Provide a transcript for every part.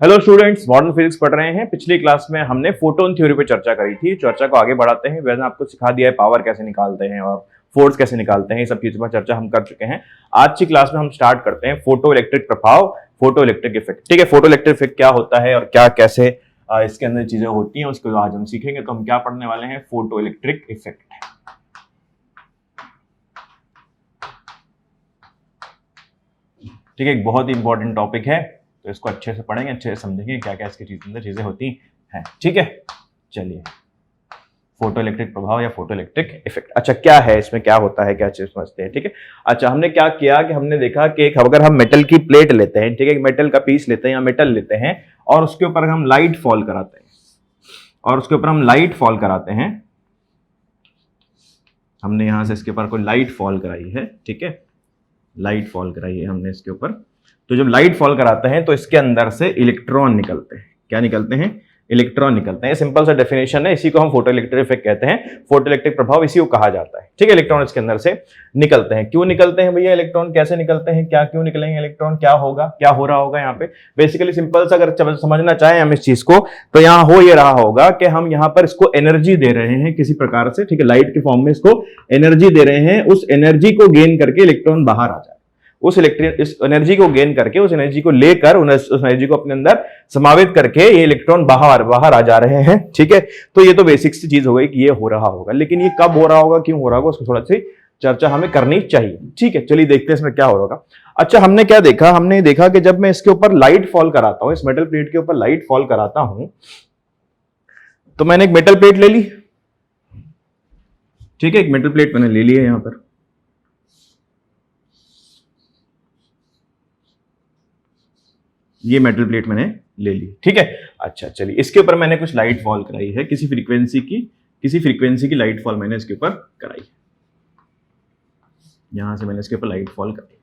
Hello students, modern physics पढ़ रहे हैं। पिछली क्लास में हमने फोटोन थ्योरी पे चर्चा करी थी। चर्चा को आगे बढ़ाते हैं। वैसे आपको सिखा दिया है पावर कैसे निकालते हैं और फोर्स कैसे निकालते हैं, ये सब चीजों पर चर्चा हम कर चुके हैं। आज की क्लास में हम स्टार्ट करते हैं फोटो इलेक्ट्रिक प्रभाव, फोटो इलेक्ट्रिक इफेक्ट। ठीक है, फोटो इलेक्ट्रिक इफेक्ट क्या होता है और क्या कैसे इसके अंदर चीजें होती हैं, उसको आज हम सीखेंगे। तो हम क्या पढ़ने वाले हैं? Photo electric effect. ठीक है, एक बहुत ही इंपॉर्टेंट टॉपिक है, तो इसको अच्छे से पढ़ेंगे, अच्छे से समझेंगे क्या क्या इसके अंदर चीजें होती हैं। ठीक है, चलिए फोटो इलेक्ट्रिक प्रभाव या फोटो इलेक्ट्रिक इफेक्ट। अच्छा, क्या है इसमें, क्या होता है, क्या चीज समझते हैं। ठीक है, अच्छा हमने क्या किया कि हमने देखा कि अगर हम मेटल की प्लेट लेते हैं, ठीक है, मेटल का पीस लेते हैं या मेटल लेते हैं और उसके ऊपर हम लाइट फॉल कराते हैं हमने यहां से इसके ऊपर कोई लाइट फॉल कराई है। ठीक है, लाइट फॉल कराई है हमने इसके ऊपर। तो जब लाइट फॉल कराते हैं तो इसके अंदर से इलेक्ट्रॉन निकलते हैं। क्या निकलते हैं? इलेक्ट्रॉन निकलते हैं। सिंपल सा डेफिनेशन है, इसी को हम फोटो इलेक्ट्रिक इफेक्ट कहते हैं। फोटो इलेक्ट्रिक प्रभाव इसी को कहा जाता है। ठीक है, इलेक्ट्रॉन इसके अंदर से निकलते हैं। क्यों निकलते हैं भैया इलेक्ट्रॉन? कैसे निकलते हैं? क्या क्यों निकलेंगे इलेक्ट्रॉन? क्या होगा, क्या हो रहा होगा यहाँ पे? बेसिकली सिंपल सा अगर समझना चाहें हम इस चीज को, तो यहाँ हो ये रहा होगा कि हम यहाँ पर इसको एनर्जी दे रहे हैं किसी प्रकार से। ठीक है, लाइट के फॉर्म में इसको एनर्जी दे रहे हैं। उस एनर्जी को गेन करके इलेक्ट्रॉन बाहर आ जाए। इस एनर्जी को गेन करके, उस एनर्जी को लेकर, उस एनर्जी को अपने अंदर समावित करके ये इलेक्ट्रॉन बाहर आ जा रहे हैं। ठीक है, तो ये तो बेसिक सी चीज हो गई कि ये हो रहा होगा, लेकिन ये कब हो रहा होगा, क्यों हो रहा होगा, उसको थोड़ा सी चर्चा हमें करनी चाहिए। ठीक है, चलिए देखते हैं इसमें क्या हो रहा होगा। अच्छा, हमने क्या देखा? हमने देखा कि जब मैं इसके ऊपर लाइट फॉल कराता हूं, इस मेटल प्लेट के ऊपर लाइट फॉल कराता हूं, तो मैंने एक मेटल प्लेट ले ली। ठीक है, एक मेटल प्लेट मैंने ले ली है यहां पर। ये मेटल प्लेट मैंने ले ली। ठीक है, अच्छा चलिए, इसके ऊपर मैंने कुछ लाइट फॉल कराई है, किसी फ्रीक्वेंसी की लाइट फॉल मैंने इसके ऊपर कराई। यहां से मैंने इसके ऊपर लाइट फॉल कराई।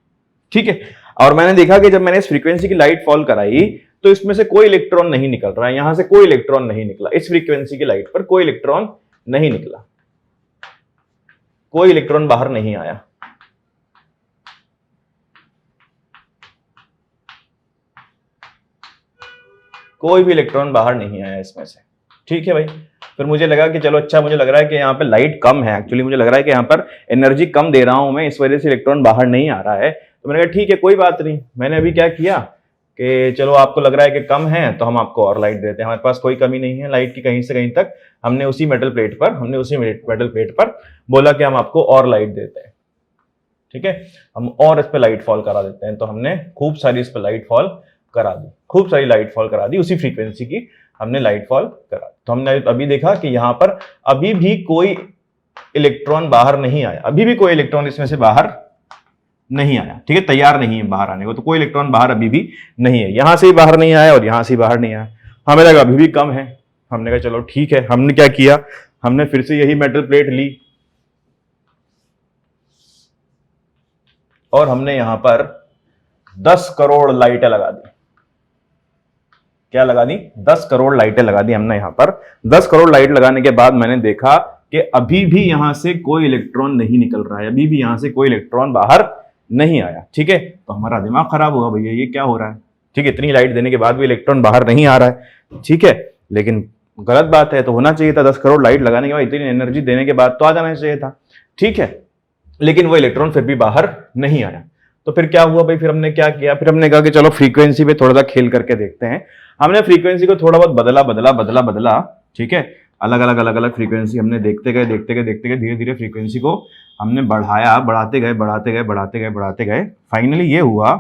ठीक है, और मैंने देखा कि जब मैंने इस फ्रीक्वेंसी की लाइट फॉल कराई तो इसमें से कोई इलेक्ट्रॉन नहीं निकल रहा है। यहां से कोई इलेक्ट्रॉन नहीं निकला। इस फ्रीक्वेंसी की लाइट पर कोई इलेक्ट्रॉन नहीं निकला, कोई इलेक्ट्रॉन बाहर नहीं आया। कोई भी इलेक्ट्रॉन बाहर नहीं आया इसमें से। ठीक है भाई, फिर मुझे लगा कि चलो अच्छा, मुझे लग रहा है कि यहाँ पे लाइट कम है। एक्चुअली मुझे लग रहा है कि यहाँ पर एनर्जी कम दे रहा हूं मैं, इस वजह से इलेक्ट्रॉन बाहर नहीं आ रहा है। तो मैंने कहा ठीक है, कोई बात नहीं। मैंने अभी क्या किया कि चलो आपको लग रहा है कि कम है तो हम आपको और लाइट देते हैं। हमारे पास कोई कमी नहीं है लाइट की कहीं से कहीं तक। हमने उसी मेटल प्लेट पर बोला कि हम आपको और लाइट देते हैं। ठीक है, हम और इस पर लाइट फॉल करा देते हैं। तो हमने खूब सारी इस पर लाइट फॉल करा दी, खूब सारी लाइट फॉल करा दी, उसी फ्रीक्वेंसी की हमने लाइट फॉल करा दी। तो हमने अभी देखा कि यहां पर अभी भी कोई इलेक्ट्रॉन बाहर नहीं आया, अभी भी कोई इलेक्ट्रॉन इसमें से बाहर नहीं आया। ठीक है, तैयार नहीं है बाहर आने को, तो कोई इलेक्ट्रॉन बाहर अभी भी नहीं है। यहां से ही बाहर नहीं आया और यहां से बाहर नहीं आया। हमें लगा अभी भी कम है। हमने कहा चलो ठीक है। हमने क्या किया, हमने फिर से यही मेटल प्लेट ली और हमने यहां पर 10 करोड़ लाइटें लगा दी। क्या लगा दी? 10 करोड़ लाइटें लगा दी हमने यहां पर। 10 करोड़ लाइट लगाने के बाद मैंने देखा कि अभी भी यहां से कोई इलेक्ट्रॉन नहीं निकल रहा है, अभी भी यहां से कोई इलेक्ट्रॉन बाहर नहीं आया। ठीक है, तो हमारा दिमाग खराब हुआ, भैया ये क्या हो रहा है। ठीक है, इतनी लाइट देने के बाद भी इलेक्ट्रॉन बाहर नहीं आ रहा है। ठीक है, लेकिन गलत बात है, तो होना चाहिए था 10 करोड़ लाइट लगाने के बाद, इतनी एनर्जी देने के बाद तो आ जाना चाहिए था। ठीक है, लेकिन वो इलेक्ट्रॉन फिर भी बाहर नहीं आया। तो फिर क्या हुआ भाई? फिर हमने क्या किया? फिर हमने कहा कि चलो फ्रीक्वेंसी पे थोड़ा सा खेल करके देखते हैं। हमने फ्रीक्वेंसी को थोड़ा बहुत बदला। ठीक है, अलग अलग फ्रीक्वेंसी हमने देखते गए धीरे धीरे फ्रीक्वेंसी को हमने बढ़ाया, बढ़ाते गए। फाइनली ये हुआ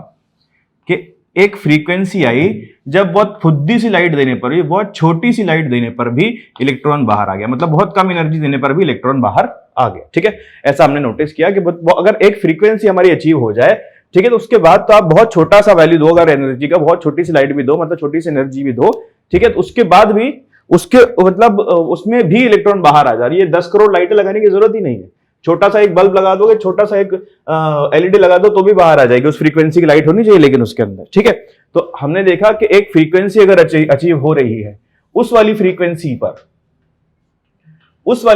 कि एक फ्रीक्वेंसी आई जब बहुत फुद्दी सी लाइट देने पर भी, बहुत छोटी सी लाइट देने पर भी इलेक्ट्रॉन बाहर आ गया। मतलब बहुत कम एनर्जी देने पर भी इलेक्ट्रॉन बाहर आ गया। ठीक है, ऐसा हमने नोटिस किया कि अगर एक फ्रीक्वेंसी हमारी अचीव हो जाए, ठीक है, तो उसके बाद तो आप बहुत छोटा सा वैल्यू दो, अगर एनर्जी का बहुत छोटी सी लाइट भी दो, मतलब छोटी सी एनर्जी भी दो, ठीक है, तो उसके बाद भी उसमें भी इलेक्ट्रॉन बाहर आ जा रही है। 10 करोड़ लाइटें लगाने की जरूरत ही नहीं है। छोटा सा एक बल्ब लगा दोगे, छोटा सा एक एलईडी लगा दो तो भी बाहर आ जाएगी। उस फ्रीक्वेंसी की लाइट होनी चाहिए लेकिन उसके अंदर। ठीक है, तो हमने देखा कि एक फ्रीक्वेंसी अगर अचीव हो रही है, उस वाली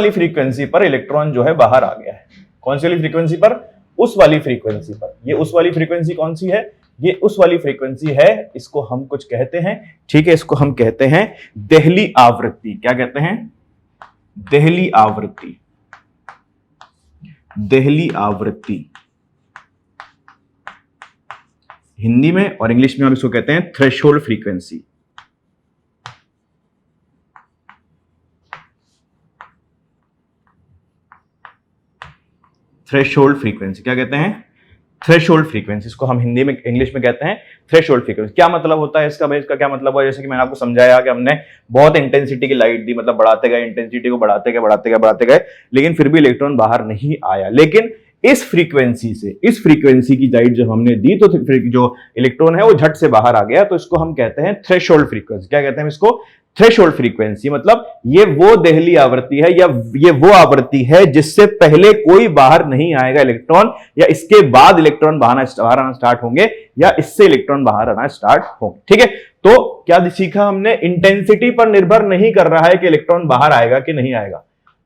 फ्रीक्वेंसी पर इलेक्ट्रॉन जो है बाहर आ गया है। कौन सी वाली फ्रीक्वेंसी पर? उस वाली फ्रीक्वेंसी पर। ये उस वाली फ्रीक्वेंसी कौन सी है? ये उस वाली फ्रीक्वेंसी है, इसको हम कुछ कहते हैं, ठीक है, इसको हम कहते हैं देहली आवृत्ति। क्या कहते हैं? देहली आवृत्ति। देहली आवृत्ति हिंदी में, और इंग्लिश में हम इसको कहते हैं थ्रेशोल्ड फ्रीक्वेंसी। थ्रेशोल्ड फ्रीक्वेंसी क्या कहते हैं? थ्रेशोल्ड फ्रीक्वेंसी, इसको हम हिंदी में, इंग्लिश में कहते हैं थ्रेशोल्ड फ्रीक्वेंसी। क्या मतलब होता है इसका भाई? इसका क्या मतलब हुआ? जैसे कि मैंने आपको समझाया कि हमने बहुत इंटेंसिटी की लाइट दी, मतलब बढ़ाते गए, इंटेंसिटी को बढ़ाते गए बढ़ाते गए बढ़ाते गए, लेकिन फिर भी इलेक्ट्रॉन बाहर नहीं आया। लेकिन इस फ्रीक्वेंसी से, इस फ्रीक्वेंसी की लाइट जब हमने दी तो जो इलेक्ट्रॉन है वो झट से बाहर आ गया, तो इसको हम कहते हैं थ्रेशोल्ड फ्रीक्वेंसी। क्या कहते हैं इसको? Threshold frequency. मतलब ये वो देहली आवृत्ति है, या ये वो आवृत्ति है जिससे पहले कोई बाहर नहीं आएगा इलेक्ट्रॉन, या इसके बाद इलेक्ट्रॉन बाहर आना स्टार्ट होंगे, या इससे इलेक्ट्रॉन बाहर आना स्टार्ट होंगे। ठीक है, तो क्या सीखा हमने? इंटेंसिटी पर निर्भर नहीं कर रहा है कि इलेक्ट्रॉन बाहर आएगा कि नहीं आएगा।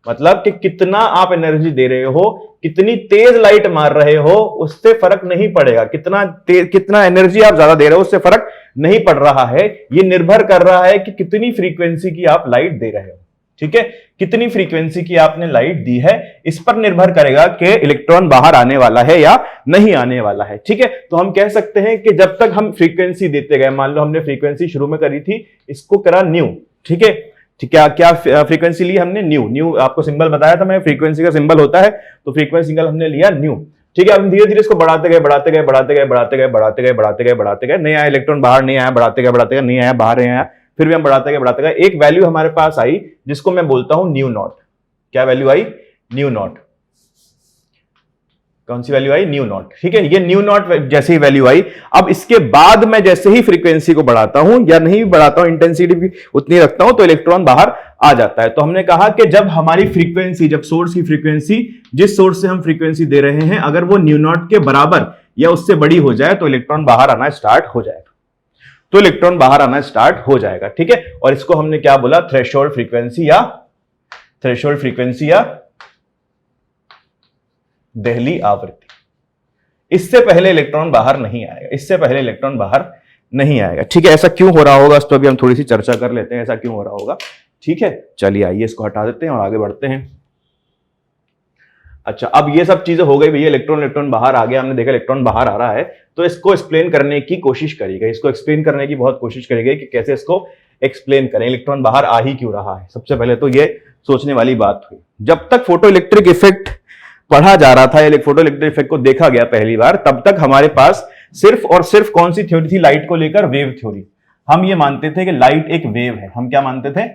मतलब कि कितना आप एनर्जी दे रहे हो, कितनी तेज लाइट मार रहे हो, उससे फर्क नहीं पड़ेगा। कितना एनर्जी आप ज्यादा दे रहे हो उससे फर्क नहीं पड़ रहा है। ये निर्भर कर रहा है कि कितनी फ्रीक्वेंसी की आप लाइट दे रहे हो। ठीक है, कितनी फ्रीक्वेंसी की आपने लाइट दी है, इस पर निर्भर करेगा कि इलेक्ट्रॉन बाहर आने वाला है या नहीं आने वाला है। ठीक है, तो हम कह सकते हैं कि जब तक हम फ्रीक्वेंसी देते गए, मान लो हमने फ्रीक्वेंसी शुरू में करी थी, इसको करा न्यू। ठीक है, क्या क्या फ्रीक्वेंसी ली हमने? न्यू। न्यू आपको सिंबल बताया था मैं, फ्रीक्वेंसी का सिंबल होता है, तो फ्रीक्वेंसी सिंबल हमने लिया न्यू। ठीक है, अब धीरे धीरे इसको बढ़ाते गए बढ़ाते गए बढ़ाते गए बढ़ाते गए बढ़ाते गए बढ़ाते गए बढ़ाते गए, नहीं आया इलेक्ट्रॉन बाहर, नहीं आया, बढ़ाते गए नहीं आया बाहर, नहीं आया, फिर भी हम बढ़ाते गए, एक वैल्यू हमारे पास आई जिसको मैं बोलता हूं न्यू नॉट। क्या वैल्यू आई? New not. कौन सी वैल्यू आई? New not. ठीक है, ये न्यू नॉट जैसे ही वैल्यू आई, अब इसके बाद मैं जैसे ही फ्रीक्वेंसी को बढ़ाता हूं या नहीं बढ़ाता हूं, इंटेंसिटी भी उतनी रखता हूं, तो इलेक्ट्रॉन बाहर आ जाता है। तो हमने कहा कि जब हमारी फ्रीक्वेंसी, जब सोर्स की फ्रीक्वेंसी, जिस सोर्स से हम फ्रीक्वेंसी दे रहे हैं, अगर वो न्यू नॉट के बराबर या उससे बड़ी हो जाए, तो इलेक्ट्रॉन बाहर आना स्टार्ट हो जाएगा। तो इलेक्ट्रॉन बाहर आना स्टार्ट हो जाएगा। ठीक है, और इसको हमने क्या बोला? थ्रेशोल्ड फ्रीक्वेंसी या थ्रेशोल्ड फ्रीक्वेंसी या देहली आवृत्ति। इससे पहले इलेक्ट्रॉन बाहर नहीं आएगा, इससे पहले इलेक्ट्रॉन बाहर नहीं आएगा। ठीक है, ऐसा क्यों हो रहा होगा, इस पर भी हम थोड़ी सी चर्चा कर लेते हैं, ऐसा क्यों हो रहा होगा। ठीक है, चलिए आइए इसको हटा देते हैं और आगे बढ़ते हैं। अच्छा, अब ये सब चीजें हो गई भैया, इलेक्ट्रॉन बाहर आ गया, हमने देखा इलेक्ट्रॉन बाहर आ रहा है, तो इसको एक्सप्लेन करने की कोशिश करिएगा, इसको एक्सप्लेन करने की बहुत कोशिश करिएगा कि कैसे इसको एक्सप्लेन करें, इलेक्ट्रॉन बाहर आ ही क्यों रहा है। सबसे पहले तो ये सोचने वाली बात हुई। जब तक फोटो इलेक्ट्रिक इफेक्ट पढ़ा जा रहा था, फोटो इलेक्ट्रिक इफेक्ट को देखा गया पहली बार, तब तक हमारे पास सिर्फ और सिर्फ कौन सी थ्योरी थी लाइट को लेकर? Wave theory. हम ये मानते थे कि लाइट एक वेव है। हम क्या मानते थे?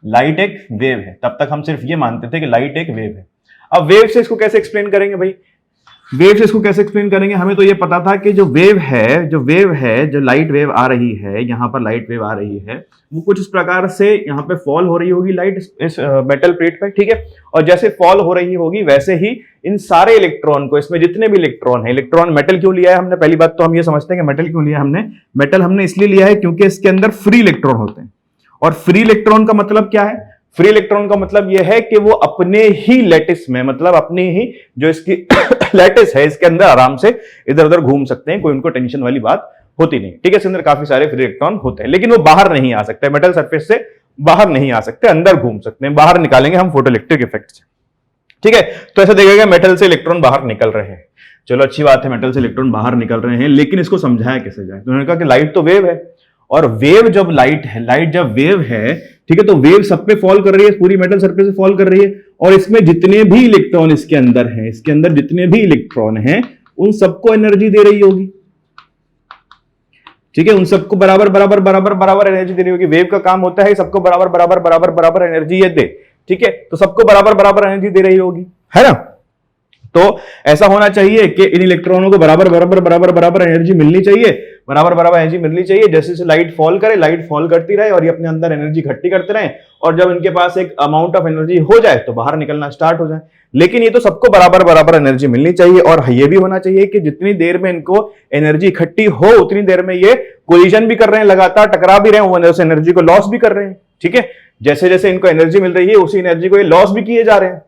लाइट एक वेव है। तब तक हम सिर्फ ये मानते थे कि लाइट एक वेव है। अब वेव से इसको कैसे एक्सप्लेन करेंगे भाई? वेव से इसको कैसे एक्सप्लेन करेंगे? हमें तो ये पता था कि जो वेव है, जो लाइट वेव आ रही है, यहां पर लाइट वेव आ रही है, वो कुछ इस प्रकार से यहां पे फॉल हो रही होगी लाइट इस मेटल प्लेट पे। ठीक है, और जैसे फॉल हो रही होगी वैसे ही इन सारे इलेक्ट्रॉन को, इसमें जितने भी इलेक्ट्रॉन है, इलेक्ट्रॉन मेटल क्यों लिया है हमने? पहली बात तो हम ये समझते हैं कि मेटल क्यों लिया हमने? मेटल हमने इसलिए लिया है क्योंकि इसके अंदर फ्री इलेक्ट्रॉन होते हैं। और फ्री इलेक्ट्रॉन का मतलब क्या है? फ्री इलेक्ट्रॉन का मतलब यह है कि वो अपने ही लैटिस में, मतलब अपनी ही जो इसकी लैटिस है, इसके अंदर आराम से इधर उधर घूम सकते हैं, कोई उनको टेंशन वाली बात होती नहीं। ठीक है, इसके अंदर काफी सारे फ्री इलेक्ट्रॉन होते हैं, लेकिन वो बाहर नहीं आ सकते, मेटल सरफेस से बाहर नहीं आ सकते, अंदर घूम सकते हैं। बाहर निकालेंगे हम फोटो इलेक्ट्रिक इफेक्ट से। ठीक है, तो ऐसा देखिएगा मेटल से इलेक्ट्रॉन बाहर निकल रहे हैं। चलो अच्छी बात है, मेटल से इलेक्ट्रॉन बाहर निकल रहे हैं, लेकिन इसको समझाया कैसे जाए? तो उन्होंने कहा कि लाइट तो वेव है, और वेव जब लाइट है, लाइट जब वेव है, ठीक है, तो वेव सब पे फॉल कर रही है, पूरी मेटल सरफेस पे फॉल कर रही है, और इसमें जितने भी इलेक्ट्रॉन इसके अंदर हैं, इसके अंदर जितने भी इलेक्ट्रॉन हैं, उन सबको एनर्जी दे रही होगी। ठीक है, उन सबको बराबर बराबर बराबर बराबर एनर्जी दे रही होगी। वेव का काम होता है सबको बराबर बराबर बराबर बराबर एनर्जी ये दे। ठीक है, तो सबको बराबर बराबर एनर्जी दे रही होगी, है ना? तो ऐसा होना चाहिए कि इन इलेक्ट्रॉनों को बराबर बराबर बराबर बराबर एनर्जी मिलनी चाहिए, बराबर बराबर एनर्जी मिलनी चाहिए। जैसे जैसे लाइट फॉल करे, लाइट फॉल करती रहे और ये अपने अंदर एनर्जी इकट्ठी करते रहे, और जब इनके पास एक अमाउंट ऑफ एनर्जी हो जाए तो बाहर निकलना स्टार्ट हो जाए। लेकिन ये तो सबको बराबर बराबर एनर्जी मिलनी चाहिए, और ये भी होना चाहिए कि जितनी देर में इनको एनर्जी इकट्ठी हो उतनी देर में ये कोलिजन भी कर रहे हैं, लगातार टकरा भी रहे हैं, वो एनर्जी को लॉस भी कर रहे हैं। ठीक है, जैसे जैसे इनको एनर्जी मिल रही है उसी एनर्जी को ये लॉस भी किए जा रहे हैं,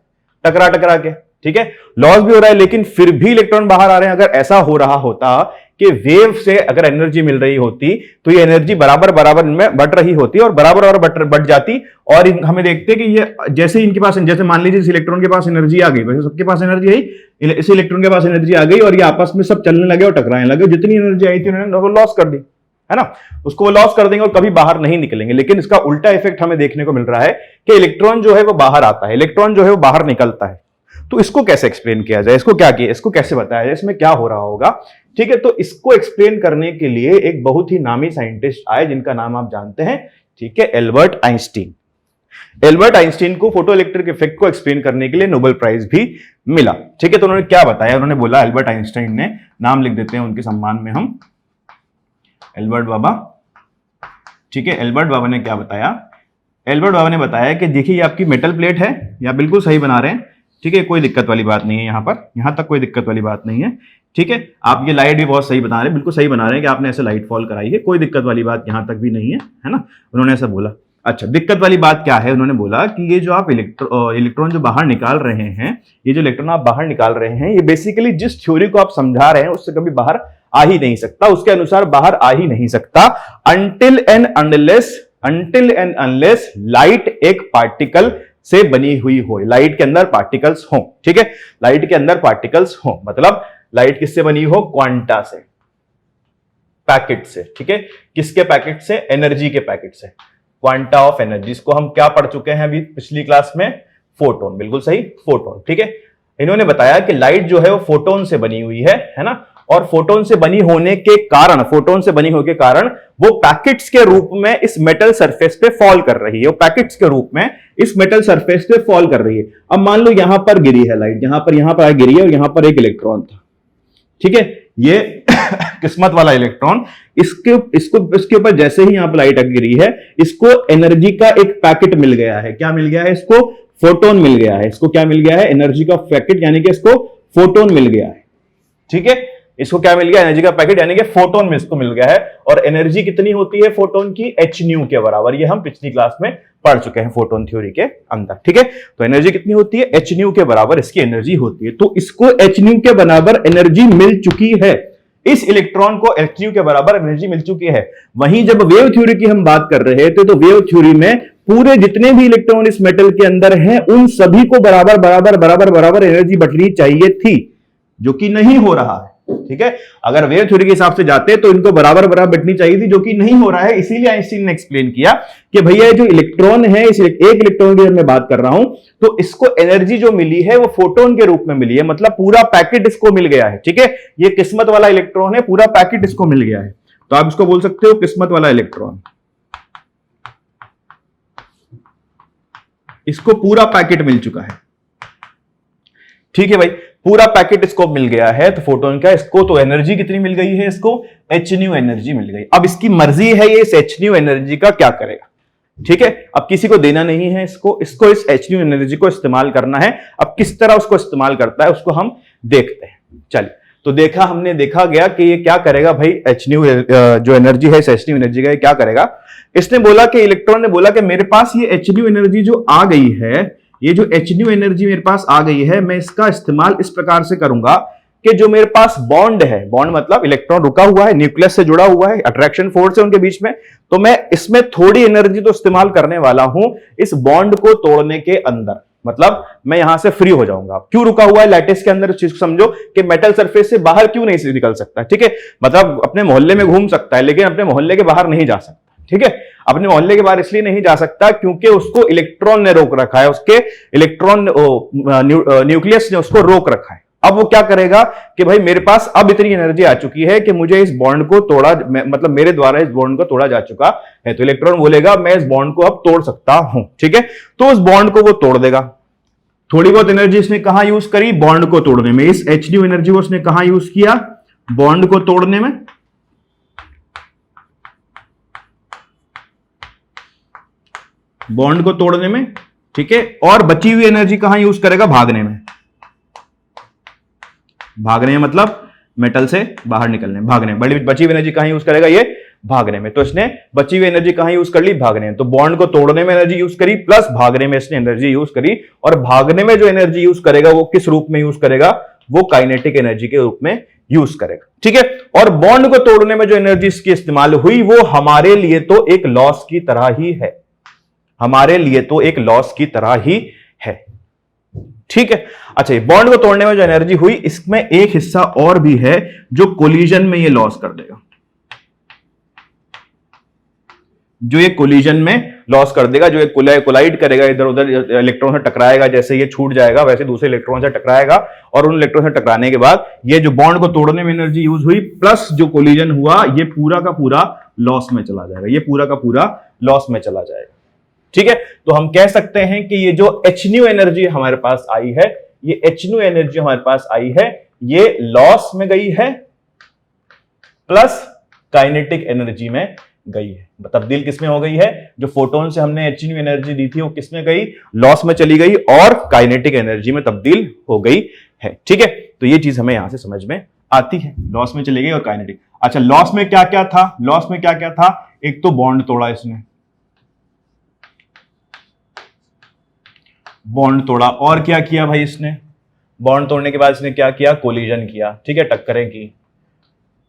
टकरा टकरा के। ठीक है, लॉस भी हो रहा है, लेकिन फिर भी इलेक्ट्रॉन बाहर आ रहे हैं। अगर ऐसा हो रहा होता कि वेव से अगर एनर्जी मिल रही होती तो ये एनर्जी बराबर बराबर में बढ़ रही होती और बराबर बराबर बढ़ जाती, और हमें देखते कि ये जैसे इनके पास, जैसे मान लीजिए इस इलेक्ट्रॉन के पास एनर्जी आ गई, वैसे सबके पास एनर्जी आई, इस इलेक्ट्रॉन के पास एनर्जी आ गई और ये आपस में सब चलने लगे और टकराने लगे, जितनी एनर्जी आई थी उन्होंने लॉस कर दी, है ना, उसको वो लॉस कर देंगे और कभी बाहर नहीं निकलेंगे। लेकिन इसका उल्टा इफेक्ट हमें देखने को मिल रहा है कि इलेक्ट्रॉन जो है वो बाहर आता है, इलेक्ट्रॉन जो है वो बाहर निकलता है। तो इसको कैसे एक्सप्लेन किया जाए, इसको क्या किया, इसको कैसे बताया जाए, इसमें क्या हो रहा होगा, ठीक है। तो इसको एक्सप्लेन करने के लिए एक बहुत ही नामी साइंटिस्ट आए जिनका नाम आप जानते हैं, ठीक है, एल्बर्ट आइंस्टीन। एल्बर्ट आइंस्टीन को फोटो इलेक्ट्रिक इफेक्ट को एक्सप्लेन करने के लिए नोबेल प्राइज भी मिला, ठीक है। तो उन्होंने क्या बताया, उन्होंने बोला, एल्बर्ट आइंस्टाइन ने, नाम लिख देते हैं उनके सम्मान में हम, एल्बर्ट बाबा, ठीक है। एल्बर्ट बाबा ने क्या बताया, एल्बर्ट बाबा ने बताया कि देखिए ये आपकी मेटल प्लेट है, या बिल्कुल सही बना रहे हैं, ठीक है, कोई दिक्कत वाली बात नहीं है, यहां पर, यहां तक कोई दिक्कत वाली बात नहीं है, ठीक है। आप ये लाइट भी बहुत सही बना रहे हैं, बिल्कुल सही बना रहे हैं कि आपने ऐसे लाइट फॉल कराई है, कोई दिक्कत वाली बात यहां तक भी नहीं है ना, उन्होंने ऐसा बोला। अच्छा, दिक्कत वाली बात क्या है, उन्होंने बोला कि ये जो आप इलेक्ट्रॉन जो बाहर निकाल रहे हैं, ये जो इलेक्ट्रॉन आप बाहर निकाल रहे हैं, ये बेसिकली जिस थ्योरी को आप समझा रहे हैं उससे कभी बाहर आ ही नहीं सकता, उसके अनुसार बाहर आ ही नहीं सकता, अनटिल एंड अनलेस लाइट एक पार्टिकल से बनी हुई हो, लाइट के अंदर पार्टिकल्स हो, ठीक है, लाइट के अंदर पार्टिकल्स हो, मतलब लाइट किससे बनी हो, क्वांटा से, पैकेट से, ठीक है, किसके पैकेट से, एनर्जी के पैकेट से, क्वांटा ऑफ एनर्जी, इसको हम क्या पढ़ चुके हैं अभी पिछली क्लास में, फोटोन, बिल्कुल सही, फोटोन, ठीक है। इन्होंने बताया कि लाइट जो है वो फोटोन से बनी हुई है ना, और फोटोन से बनी होने के कारण, फोटोन से बनी होने के कारण वो पैकेट्स के रूप में इस मेटल सरफेस पे फॉल कर रही है, वो पैकेट्स के रूप में इस मेटल सरफेस पे फॉल कर रही है। अब मान लो यहां पर गिरी है लाइट, यहां पर गिरी है और यहां पर एक इलेक्ट्रॉन था, ठीक है, ये किस्मत वाला इलेक्ट्रॉन, इसके ऊपर जैसे ही यहां पर लाइट गिरी है, इसको एनर्जी का एक पैकेट मिल गया है, क्या मिल गया है, इसको फोटोन मिल गया है, इसको क्या मिल गया है, एनर्जी का पैकेट, यानी कि इसको फोटोन मिल गया है, ठीक है, इसको क्या मिल गया, एनर्जी का पैकेट, यानी कि फोटोन में इसको मिल गया है। और एनर्जी कितनी होती है फोटोन की, h न्यू के बराबर, ये हम पिछली क्लास में पढ़ चुके हैं फोटोन थ्योरी के अंदर, ठीक है। तो एनर्जी कितनी होती है, h न्यू के बराबर इसकी एनर्जी होती है, तो इसको h न्यू के बराबर एनर्जी मिल चुकी है, इस इलेक्ट्रॉन को h न्यू के बराबर एनर्जी मिल चुकी है। वहीं जब वेव थ्योरी की हम बात कर रहे थे, तो वेव थ्योरी में पूरे जितने भी इलेक्ट्रॉन इस मेटल के अंदर हैं, उन सभी को बराबर बराबर बराबर बराबर एनर्जी बटनी चाहिए थी, जो कि नहीं हो रहा है, ठीक है। अगर वेव थ्योरी के हिसाब से जाते तो इनको बराबर बराबर बटनी चाहिए थी, जो कि नहीं हो रहा है। इसीलिए आइंस्टीन ने एक्सप्लेन किया कि भैया जो इलेक्ट्रॉन है, इस एक इलेक्ट्रॉन की मैं बात कर रहा हूं, तो इसको एनर्जी जो मिली है वो फोटोन के रूप में मिली है, मतलब पूरा पैकेट इसको मिल गया है, ठीक है। ये किस्मत वाला इलेक्ट्रॉन है, पूरा पैकेट इसको मिल गया है, तो आप इसको बोल सकते हो किस्मत वाला इलेक्ट्रॉन, इसको पूरा पैकेट मिल चुका है, ठीक है भाई, पूरा पैकेट इसको मिल गया है। तो फोटोन का, इसको तो एनर्जी कितनी मिल गई है, इसको h न्यू एनर्जी मिल गई। अब इसकी मर्जी है ये इस h न्यू एनर्जी का क्या करेगा, ठीक है। अब किसी को देना नहीं है इसको इस h न्यू एनर्जी को इस्तेमाल करना है। अब किस तरह उसको इस्तेमाल करता है उसको हम देखते हैं। चलिए, तो हमने देखा गया कि ये क्या करेगा भाई, h न्यू जो एनर्जी है इस h न्यू एनर्जी का ये क्या करेगा। इसने बोला कि इलेक्ट्रॉन ने बोला कि मेरे पास ये h न्यू एनर्जी जो आ गई है, ये जो h न्यू एनर्जी मेरे पास आ गई है, मैं इसका इस्तेमाल इस प्रकार से करूंगा कि जो मेरे पास बॉन्ड है, बॉन्ड मतलब इलेक्ट्रॉन रुका हुआ है, न्यूक्लियस से जुड़ा हुआ है, अट्रैक्शन फोर्स है उनके बीच में, तो मैं इसमें थोड़ी एनर्जी तो इस्तेमाल करने वाला हूं इस बॉन्ड को तोड़ने के अंदर, मतलब मैं यहां से फ्री हो जाऊंगा। क्यों रुका हुआ है लैटिस के अंदर, इस चीज को समझो कि मेटल सरफेस से बाहर क्यों नहीं निकल सकता, ठीक है। मतलब अपने मोहल्ले में घूम सकता है लेकिन अपने मोहल्ले के बाहर नहीं जा सकता, ठीक है। अपने मोहल्ले के बाहर इसलिए नहीं जा सकता क्योंकि उसको इलेक्ट्रॉन ने रोक रखा है, उसके इलेक्ट्रॉन न्यूक्लियस ने उसको रोक रखा है। अब वो क्या करेगा कि भाई मेरे पास अब इतनी एनर्जी आ चुकी है कि मुझे इस बॉन्ड को तोड़ा, मतलब मेरे द्वारा इस बॉन्ड को तोड़ा जा चुका है, तो इलेक्ट्रॉन बोलेगा मैं इस बॉन्ड को अब तोड़ सकता हूं, ठीक है। तो उस बॉन्ड को वो तोड़ देगा। थोड़ी बहुत एनर्जी इसने कहां यूज करी, बॉन्ड को तोड़ने में। इस h न्यू एनर्जी को उसने कहां यूज किया, बॉन्ड को तोड़ने में, बॉन्ड को तोड़ने में, ठीक है। और बची हुई एनर्जी कहां यूज करेगा, भागने में। भागने में मतलब मेटल से बाहर निकलने में, भागने में। बची हुई एनर्जी कहां यूज करेगा, ये भागने में। तो इसने बची हुई एनर्जी कहां यूज कर ली, भागने में। तो बॉन्ड को तोड़ने में एनर्जी यूज करी प्लस भागने में इसने एनर्जी यूज करी। और भागने में जो एनर्जी यूज करेगा वो किस रूप में यूज करेगा, वो काइनेटिक एनर्जी के रूप में यूज करेगा। ठीक है, और बॉन्ड को तोड़ने में जो एनर्जी इसकी इस्तेमाल हुई वो हमारे लिए तो एक लॉस की तरह ही है, हमारे लिए तो एक लॉस की तरह ही है। ठीक है, अच्छा, ये बॉन्ड को तोड़ने में जो एनर्जी हुई इसमें एक हिस्सा और भी है जो कोलिजन में ये लॉस कर देगा, जो ये कोलिजन में लॉस कर देगा, जो ये कोलाइड करेगा, इधर उधर इलेक्ट्रॉन से टकराएगा, जैसे ये छूट जाएगा वैसे दूसरे इलेक्ट्रॉन से टकराएगा, और उन इलेक्ट्रॉन से टकराने के बाद ये जो बॉन्ड को तोड़ने में एनर्जी यूज हुई प्लस जो कोलिजन हुआ ये पूरा का पूरा लॉस में चला जाएगा, ये पूरा का पूरा लॉस में चला जाएगा। ठीक है, तो हम कह सकते हैं कि ये जो hν एनर्जी हमारे पास आई है, ये hν एनर्जी हमारे पास आई है, ये लॉस में गई है प्लस काइनेटिक एनर्जी में गई है। तब्दील किसमें हो गई है? जो फोटोन से हमने hν एनर्जी दी थी वो किसमें गई? लॉस में चली गई और काइनेटिक एनर्जी में तब्दील हो गई है। ठीक है, तो ये चीज हमें यहां से समझ में आती है, लॉस में चली गई और काइनेटिक। अच्छा, लॉस में क्या क्या था? लॉस में क्या क्या था? एक तो बॉन्ड तोड़ा इसने, बॉन्ड तोड़ा, और क्या किया भाई इसने? बॉन्ड तोड़ने के बाद इसने क्या किया? कोलिजन किया। ठीक है, टक्करें की,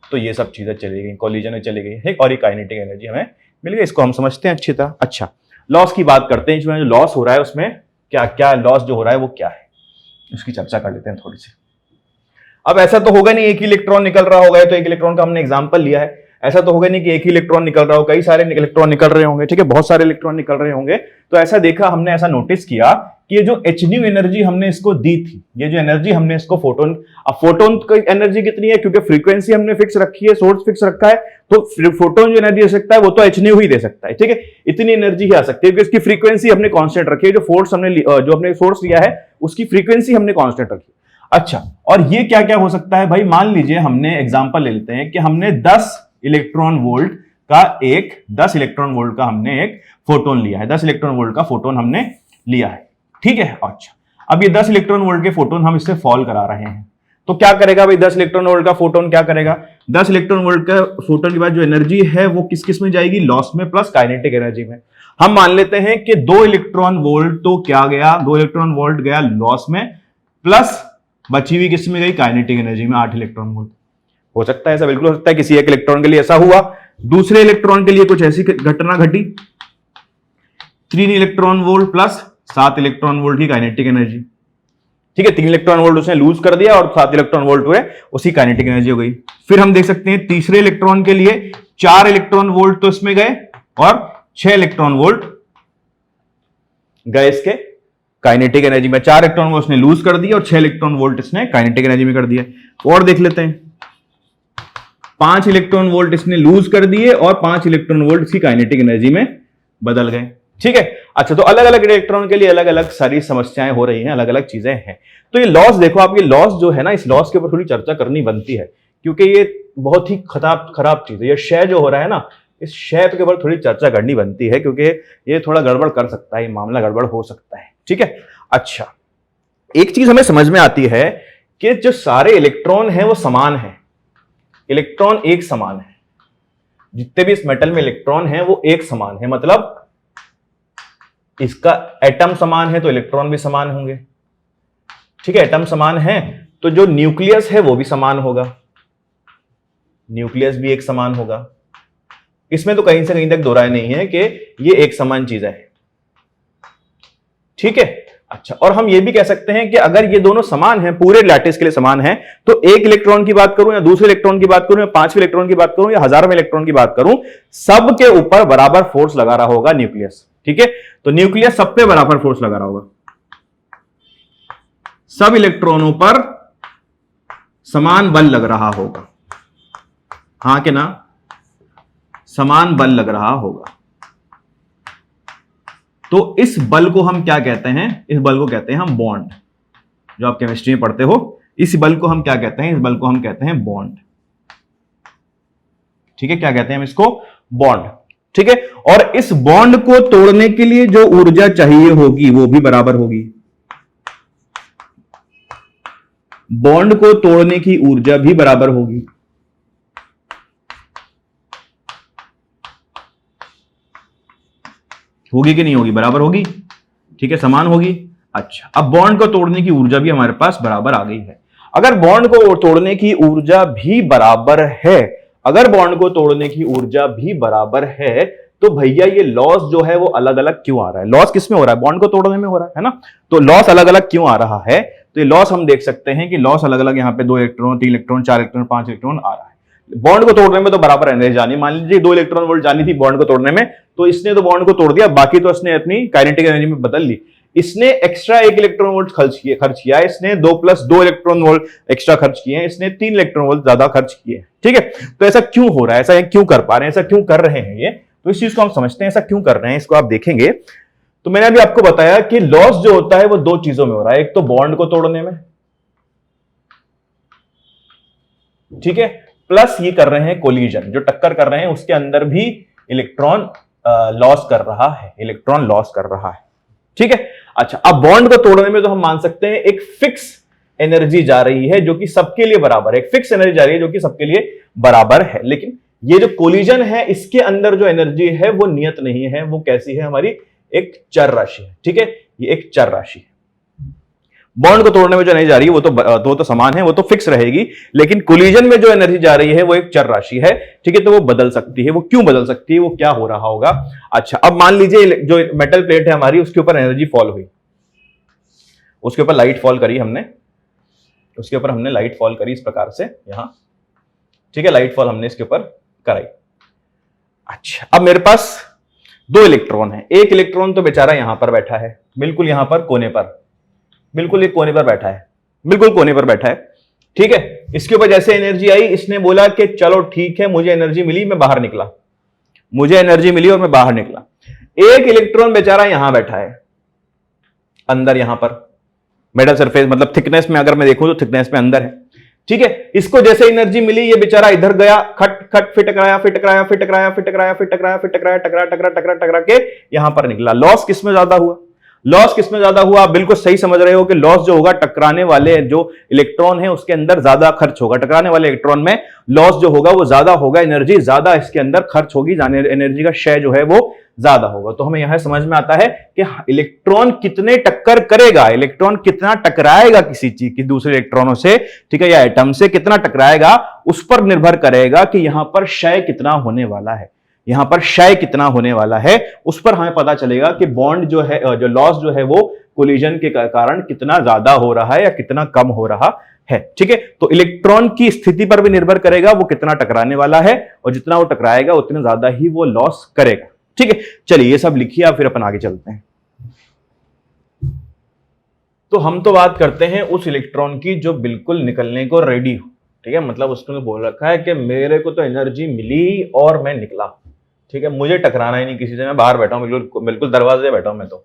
तो ये सब चीजें चली गई, कोलिजन में चली गई, ठीक, और ये काइनेटिक एनर्जी हमें मिल गई। इसको हम समझते हैं अच्छी तरह। अच्छा, लॉस की बात करते हैं, जो लॉस हो रहा है उसमें क्या क्या लॉस जो हो रहा है वो क्या है, उसकी चर्चा कर लेते हैं थोड़ी सी। अब ऐसा तो होगा नहीं एक ही इलेक्ट्रॉन निकल रहा होगा, तो एक इलेक्ट्रॉन का हमने एग्जांपल लिया है, ऐसा तो होगा नहीं कि एक ही इलेक्ट्रॉन निकल रहा हो, कई सारे इलेक्ट्रॉन निकल रहे होंगे। ठीक है, बहुत सारे इलेक्ट्रॉन निकल रहे होंगे। तो ऐसा देखा हमने, ऐसा नोटिस किया कि ये जो hν एनर्जी हमने इसको दी थी, ये जो एनर्जी हमने इसको फोटोन, अब फोटोन की एनर्जी कितनी है? क्योंकि फ्रीक्वेंसी हमने फिक्स रखी है, सोर्स फिक्स रखा है, तो फोटोन जो एनर्जी दे सकता है वो तो hν ही दे सकता है। ठीक है, इतनी एनर्जी ही आ सकती है क्योंकि इसकी फ्रीक्वेंसी हमने कांस्टेंट रखी है, जो फोर्स हमने जो हमने सोर्स लिया है उसकी फ्रीक्वेंसी हमने कांस्टेंट रखी। अच्छा, और ये क्या क्या हो सकता है भाई? मान लीजिए हमने एग्जांपल ले लेते हैं कि हमने 10 इलेक्ट्रॉन वोल्ट का हमने एक फोटोन लिया है, 10 इलेक्ट्रॉन वोल्ट का फोटोन हमने लिया है। ठीक है, अच्छा, अब ये 10 इलेक्ट्रॉन वोल्ट के फोटोन हम इससे फॉल करा रहे हैं, तो क्या करेगा भाई? 10 इलेक्ट्रॉन वोल्ट का फोटोन क्या करेगा? 10 इलेक्ट्रॉन वोल्ट का फोटोन के बाद जो एनर्जी है वो किस किस में जाएगी? लॉस में प्लस काइनेटिक एनर्जी में। हम मान लेते हैं कि 2 इलेक्ट्रॉन वोल्ट तो क्या गया? 2 इलेक्ट्रॉन वोल्ट गया लॉस में, प्लस बची हुई किस में गई? काइनेटिक एनर्जी में, 8 इलेक्ट्रॉन वोल्ट। हो सकता है ऐसा, बिल्कुल हो सकता है, किसी एक इलेक्ट्रॉन के लिए ऐसा हुआ, दूसरे इलेक्ट्रॉन के लिए कुछ ऐसी घटना घटी। 3 electron volt plus 7 electron volt की काइनेटिक एनर्जी। ठीक है, 3 इलेक्ट्रॉन वोल्ट उसने लूज कर दिया और 7 इलेक्ट्रॉन वोल्ट हुए, उसी काइनेटिक एनर्जी हो गई। फिर हम देख सकते हैं तीसरे इलेक्ट्रॉन के लिए 4 इलेक्ट्रॉन वोल्ट तो इसमें गए और 6 इलेक्ट्रॉन वोल्ट गए इसके काइनेटिक एनर्जी में। 4 इलेक्ट्रॉन वोल्ट उसने लूज कर दिया और 6 इलेक्ट्रॉन वोल्ट इसने काइनेटिक एनर्जी में कर दिया। और देख लेते हैं, 5 इलेक्ट्रॉन वोल्ट इसने लूज कर दिए और 5 इलेक्ट्रॉन वोल्ट इसकी काइनेटिक एनर्जी में बदल गए। ठीक है, अच्छा, तो अलग अलग इलेक्ट्रॉन के लिए अलग अलग सारी समस्याएं हो रही हैं, अलग अलग चीजें हैं। तो ये लॉस देखो आप, ये लॉस जो है ना, इस लॉस के ऊपर थोड़ी चर्चा करनी बनती है क्योंकि ये बहुत ही खराब चीज है। ये क्षय जो हो रहा है ना, इस क्षय के ऊपर थोड़ी चर्चा करनी बनती है क्योंकि ये थोड़ा गड़बड़ कर सकता है, ये मामला गड़बड़ हो सकता है। ठीक है, अच्छा, एक चीज हमें समझ में आती है कि जो सारे इलेक्ट्रॉन हैं वो समान हैं, इलेक्ट्रॉन एक समान है, जितने भी इस मेटल में इलेक्ट्रॉन हैं वो एक समान है, मतलब इसका एटम समान है तो इलेक्ट्रॉन भी समान होंगे। ठीक है, एटम समान है तो जो न्यूक्लियस है वो भी समान होगा, न्यूक्लियस भी एक समान होगा। इसमें तो कहीं से कहीं तक दो राय नहीं है कि ये एक समान चीज है। ठीक है, अच्छा, और हम ये भी कह सकते हैं कि अगर ये दोनों समान हैं, पूरे लैटिस के लिए समान हैं, तो एक इलेक्ट्रॉन की बात करूं या दूसरे इलेक्ट्रॉन की बात करूं या 5वें इलेक्ट्रॉन की बात करूं या 1000वें इलेक्ट्रॉन की बात करूं, सबके ऊपर बराबर फोर्स लगा रहा होगा न्यूक्लियस। ठीक है, तो न्यूक्लियस सब पे बराबर फोर्स लगा रहा होगा, सब इलेक्ट्रॉनों पर समान बल लग रहा होगा, हां कि ना? समान बल लग रहा होगा। तो इस बल को हम क्या कहते हैं? इस बल को कहते हैं हम बॉन्ड। जो आप केमिस्ट्री में पढ़ते हो, इस बल को हम क्या कहते हैं? इस बल को हम कहते हैं बॉन्ड। ठीक है, क्या कहते हैं हम इसको? बॉन्ड। ठीक है, और इस बॉन्ड को तोड़ने के लिए जो ऊर्जा चाहिए होगी वो भी बराबर होगी। बॉन्ड को तोड़ने की ऊर्जा भी बराबर होगी। होगी कि नहीं होगी? बराबर होगी। ठीक है, समान होगी। अच्छा, अब बॉन्ड को तोड़ने की ऊर्जा भी हमारे पास बराबर आ गई है। अगर बॉन्ड को तोड़ने की ऊर्जा भी बराबर है, अगर बॉन्ड को तोड़ने की ऊर्जा भी बराबर है, तो भैया ये लॉस जो है वो अलग अलग क्यों आ रहा है? लॉस किसमें हो रहा है? बॉन्ड को तोड़ने में हो रहा है ना? तो लॉस अलग अलग क्यों आ रहा है? तो ये लॉस हम देख सकते हैं कि लॉस अलग अलग, यहां पे 2 इलेक्ट्रॉन, 3 इलेक्ट्रॉन, 4 इलेक्ट्रॉन, 5 इलेक्ट्रॉन आ रहा है। बॉन्ड को तोड़ने में तो बराबर एनर्जी जानी, मान लीजिए 2 इलेक्ट्रॉन वोल्ट जानी थी बॉन्ड को तोड़ने में, तो इसने तो बॉन्ड को तोड़ दिया, बाकी तो इसने अपनी काइनेटिक एनर्जी में बदल ली। इसने एक्स्ट्रा 1 इलेक्ट्रॉन वोल्ट खर्च किया, इसने 2 + 2 इलेक्ट्रॉन वोल्ट एक्स्ट्रा खर्च किए, इसने 3 इलेक्ट्रॉन वोल्ट ज्यादा खर्च किए। ठीक है, तो ऐसा क्यों हो रहा है? ऐसा क्यों कर पा रहे हैं? ऐसा क्यों कर रहे हैं ये? तो इस चीज को हम समझते हैं, ऐसा क्यों कर रहे हैं, इसको आप देखेंगे। तो मैंने अभी आपको बताया कि लॉस जो होता है वो 2 चीजों में हो रहा है, एक तो बॉन्ड को तोड़ने में, ठीक है, प्लस ये कर रहे हैं कोलिजन, जो टक्कर कर रहे हैं उसके अंदर भी इलेक्ट्रॉन लॉस कर रहा है, इलेक्ट्रॉन लॉस कर रहा है। ठीक है, अच्छा, अब बॉन्ड को तोड़ने में तो हम मान सकते हैं एक फिक्स एनर्जी जा रही है जो कि सबके लिए बराबर है, एक फिक्स एनर्जी जा रही है जो कि सबके लिए बराबर है। लेकिन ये जो कोलिजन है इसके अंदर जो एनर्जी है वो नियत नहीं है, वो कैसी है? हमारी एक चर राशि है। ठीक है, ये एक चर राशि है। बॉन्ड को तोड़ने में जो एनर्जी जा रही है वो तो समान है, वो तो फिक्स रहेगी, लेकिन कोलिजन में जो एनर्जी जा रही है वो एक चर राशि है। ठीक है, तो वो बदल सकती है। वो क्यों बदल सकती है? वो क्या हो रहा होगा? अच्छा, अब मान लीजिए जो मेटल प्लेट है हमारी, उसके ऊपर एनर्जी फॉल हुई, उसके ऊपर लाइट फॉल करी हमने, उसके ऊपर हमने लाइट फॉल करी इस प्रकार से यहां। ठीक है, लाइट फॉल हमने इसके ऊपर कराई। अच्छा, अब मेरे पास 2 इलेक्ट्रॉन है, एक इलेक्ट्रॉन तो बेचारा यहां पर बैठा है, बिल्कुल यहां पर कोने पर, बिल्कुल एक कोने पर बैठा है, बिल्कुल कोने पर बैठा है। ठीक है, इसके ऊपर जैसे एनर्जी आई, इसने बोला कि चलो ठीक है, मुझे एनर्जी मिली, मैं बाहर निकला, मुझे एनर्जी मिली और मैं बाहर निकला। एक इलेक्ट्रॉन बेचारा यहां बैठा है अंदर, यहां पर मेटल सरफेस, मतलब थिकनेस में अगर मैं देखूं तो थिकनेस में अंदर है। ठीक है, इसको जैसे एनर्जी मिली, ये बेचारा इधर गया, खट खट फिर टकराया, फिर टकराया, फिर टकराया, फिर टकराया, फिर टकराया, फिर टकराया, टकरा टकरा टकरा टकरा के यहां पर निकला। लॉस किसमें ज्यादा हुआ? लॉस किसमें ज्यादा हुआ? आप बिल्कुल सही समझ रहे हो कि लॉस जो होगा टकराने वाले जो इलेक्ट्रॉन है उसके अंदर ज्यादा खर्च होगा, टकराने वाले इलेक्ट्रॉन में लॉस जो होगा वो ज्यादा होगा, एनर्जी ज्यादा इसके अंदर खर्च होगी, एनर्जी का क्षय जो है वो ज्यादा होगा। तो हमें यहां समझ में आता है कि इलेक्ट्रॉन कितने टक्कर करेगा, इलेक्ट्रॉन कितना टकराएगा किसी चीज की दूसरे इलेक्ट्रॉनों से, ठीक है, या एटम से कितना टकराएगा, उस पर निर्भर करेगा कि यहां पर क्षय कितना होने वाला है, यहां पर क्षय कितना होने वाला है, उस पर हमें पता चलेगा कि बॉन्ड जो है, जो लॉस जो है वो कोलिजन के कारण कितना ज्यादा हो रहा है या कितना कम हो रहा है। ठीक है, तो इलेक्ट्रॉन की स्थिति पर भी निर्भर करेगा वो कितना टकराने वाला है, और जितना वो टकराएगा उतना ज्यादा ही वो लॉस करेगा। ठीक है, चलिए ये सब लिखिए, आप फिर अपन आगे चलते हैं। तो हम तो बात करते हैं उस इलेक्ट्रॉन की जो बिल्कुल निकलने को रेडी हो। ठीक है, मतलब उसने बोल रखा है कि मेरे को तो एनर्जी मिली और मैं निकला। ठीक है, मुझे टकराना ही नहीं किसी से, मैं बाहर बैठा हूं, बिल्कुल बिल्कुल दरवाजे बैठा हूं मैं तो,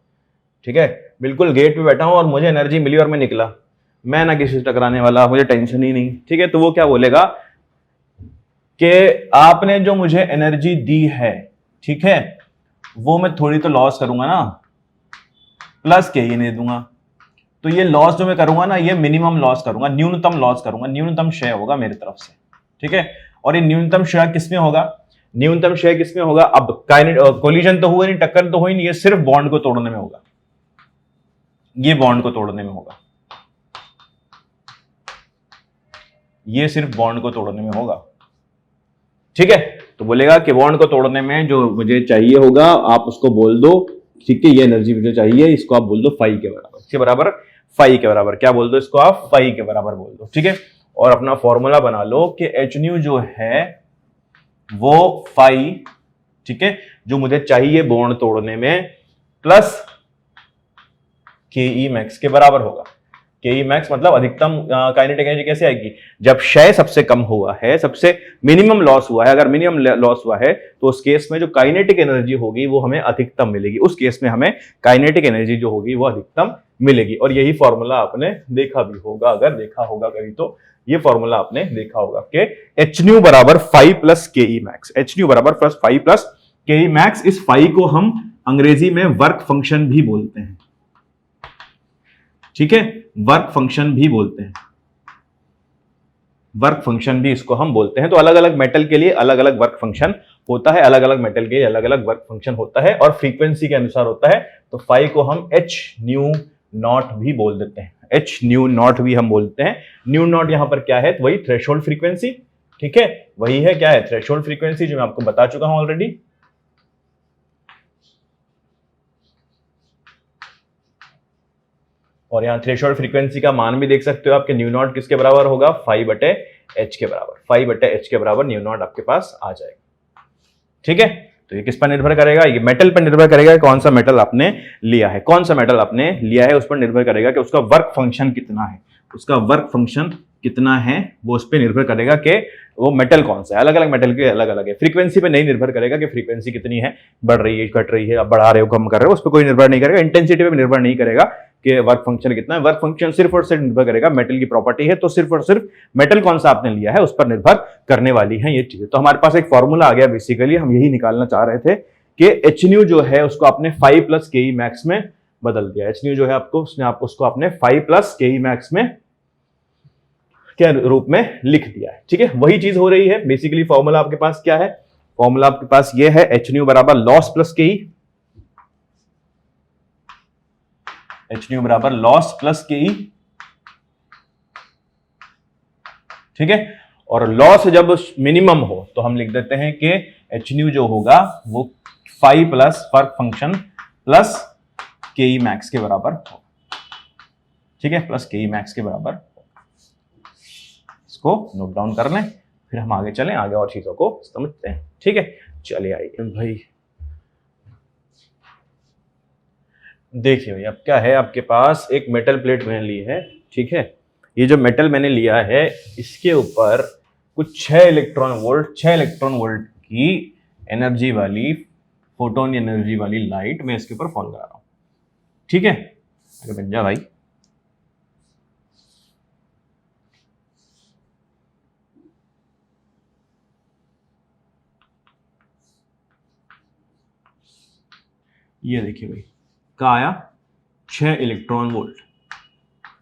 ठीक है, बिल्कुल गेट पे बैठा हूं और मुझे एनर्जी मिली और मैं निकला, मैं ना किसी से टकराने वाला, मुझे टेंशन ही नहीं। ठीक है, तो वो क्या बोलेगा कि आपने जो मुझे एनर्जी दी है, ठीक है, वो मैं थोड़ी तो लॉस करूंगा ना, प्लस के ही नहीं दूंगा। तो ये लॉस जो मैं करूंगा ना, ये मिनिमम लॉस करूंगा, न्यूनतम लॉस करूंगा, न्यूनतम क्षय होगा मेरी तरफ से। ठीक है, और ये न्यूनतम क्षय किसमें होगा? न्यूनतम क्षय किसमें होगा? अब कोलिजन तो हुआ नहीं, टक्कर तो हुई नहीं, ये सिर्फ बॉन्ड को तोड़ने में होगा, ये बॉन्ड को तोड़ने में होगा, ये सिर्फ बॉन्ड को तोड़ने में होगा। ठीक है, तो बोलेगा कि बॉन्ड को तोड़ने में जो मुझे चाहिए होगा, आप उसको बोल दो, ठीक है, ये एनर्जी मुझे चाहिए, इसको आप बोल दो फाई के बराबर, इसके बराबर फाई के बराबर, क्या बोल दो इसको आप? फाई के बराबर बोल दो। ठीक है, और अपना फॉर्मूला बना लो कि एच न्यू जो है वो फाई, ठीक है, जो मुझे चाहिए बॉन्ड तोड़ने में, प्लस के ई मैक्स के बराबर होगा। के ई मैक्स मतलब अधिकतम काइनेटिक एनर्जी कैसे आएगी? जब क्षय सबसे कम हुआ है, सबसे मिनिमम लॉस हुआ है, अगर मिनिमम लॉस हुआ है तो उस केस में जो काइनेटिक एनर्जी होगी वो हमें अधिकतम मिलेगी, उस केस में हमें काइनेटिक एनर्जी जो होगी वो अधिकतम मिलेगी। और यही फॉर्मूला आपने देखा भी होगा, अगर देखा होगा कभी तो ये फॉर्मूला आपने देखा होगा कि एच न्यू बराबर 5 प्लस के ई मैक्स, एच न्यू बराबर 5 प्लस के ई मैक्स। इस 5 को हम अंग्रेजी में वर्क फंक्शन भी बोलते हैं। ठीक है, वर्क फंक्शन भी बोलते हैं, वर्क फंक्शन भी इसको हम बोलते हैं। तो अलग अलग मेटल के लिए अलग अलग वर्क फंक्शन होता है, अलग अलग मेटल के लिए अलग अलग वर्क फंक्शन होता है और फ्रीक्वेंसी के अनुसार होता है। तो 5 को हम एच न्यू नॉट भी बोल देते हैं, एच न्यू नॉट भी हम बोलते हैं। न्यू नॉट यहां पर क्या है, वही थ्रेशोल्ड फ्रीक्वेंसी, ठीक है, वही है, क्या है, थ्रेशोल्ड फ्रीक्वेंसी, जो मैं आपको बता चुका हूं ऑलरेडी। और यहां थ्रेशोल्ड फ्रीक्वेंसी का मान भी देख सकते हो आपके, न्यू नॉट किसके बराबर होगा, 5/h के बराबर, 5/h के बराबर न्यू नॉट आपके पास आ जाएगा, ठीक है। तो ये किस पर निर्भर करेगा, ये मेटल पर निर्भर करेगा, कौन सा मेटल आपने लिया है, कौन सा मेटल आपने लिया है, उस पर निर्भर करेगा कि उसका वर्क फंक्शन कितना है, उसका वर्क फंक्शन कितना है, वो उस पर निर्भर करेगा कि वो मेटल कौन सा है। अलग अलग मेटल के अलग अलग है, फ्रीक्वेंसी पे नहीं निर्भर करेगा कि फ्रीक्वेंसी कितनी है, बढ़ रही है, घट रही है, आप बढ़ा रहे हो, कम कर रहे हो, उस पर कोई निर्भर नहीं करेगा। इंटेंसिटी पे निर्भर नहीं करेगा कि वर्क फंक्शन कितना है, वर्क फंक्शन सिर्फ और सिर्फ निर्भर करेगा, मेटल की प्रॉपर्टी है तो सिर्फ और सिर्फ मेटल कौन सा आपने लिया है उस पर निर्भर करने वाली है ये चीजें। तो हमारे पास एक फॉर्मूला आ गया, बेसिकली हम यही निकालना चाह रहे थे कि एच न्यू जो है उसको आपने 5 + ke max में बदल दिया। एच न्यू जो है आपको, उसने आपको उसको आपने 5 + ke max में के रूप में लिख दिया है, ठीक है। वही चीज हो रही है बेसिकली। फॉर्मूला आपके पास क्या है, फॉर्मूला आपके पास ये है, एच न्यू बराबर लॉस प्लस के, एच न्यू बराबर लॉस प्लस के, ठीक है। और लॉस जब मिनिमम हो तो हम लिख देते हैं कि एच न्यू जो होगा वो 5 + वर्क फंक्शन प्लस के मैक्स के बराबर होगा, ठीक है, प्लस के मैक्स के बराबर। इसको नोट डाउन कर लें, फिर हम आगे चलें, आगे और चीजों को समझते हैं, ठीक है। चलिए आइए भाई, देखिए भाई, अब क्या है, आपके पास एक मेटल प्लेट मैंने ली है, ठीक है। ये जो मेटल मैंने लिया है इसके ऊपर कुछ 6 इलेक्ट्रॉन वोल्ट की एनर्जी वाली, फोटोन एनर्जी वाली लाइट मैं इसके ऊपर फॉल करा रहा हूं, ठीक है। अरे बन जा भाई, ये देखिए भाई, कहाँ आया, 6 इलेक्ट्रॉन वोल्ट,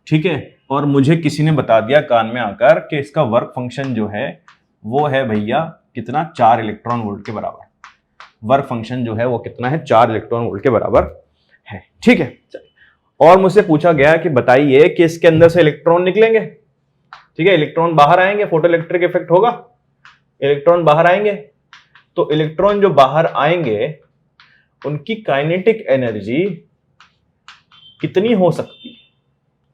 ठीक है। और मुझे किसी ने बता दिया कान में आकर कि इसका वर्क फंक्शन जो है वो है भैया कितना, 4 इलेक्ट्रॉन वोल्ट के बराबर। वर्क फंक्शन जो है वो कितना है, 4 इलेक्ट्रॉन वोल्ट के बराबर है, ठीक है। और मुझसे पूछा गया कि बताइए कि इसके अंदर से इलेक्ट्रॉन निकलेंगे, ठीक है, इलेक्ट्रॉन बाहर आएंगे, फोटो इलेक्ट्रिक इफेक्ट होगा, इलेक्ट्रॉन बाहर आएंगे। तो इलेक्ट्रॉन जो बाहर आएंगे उनकी काइनेटिक एनर्जी कितनी हो सकती है,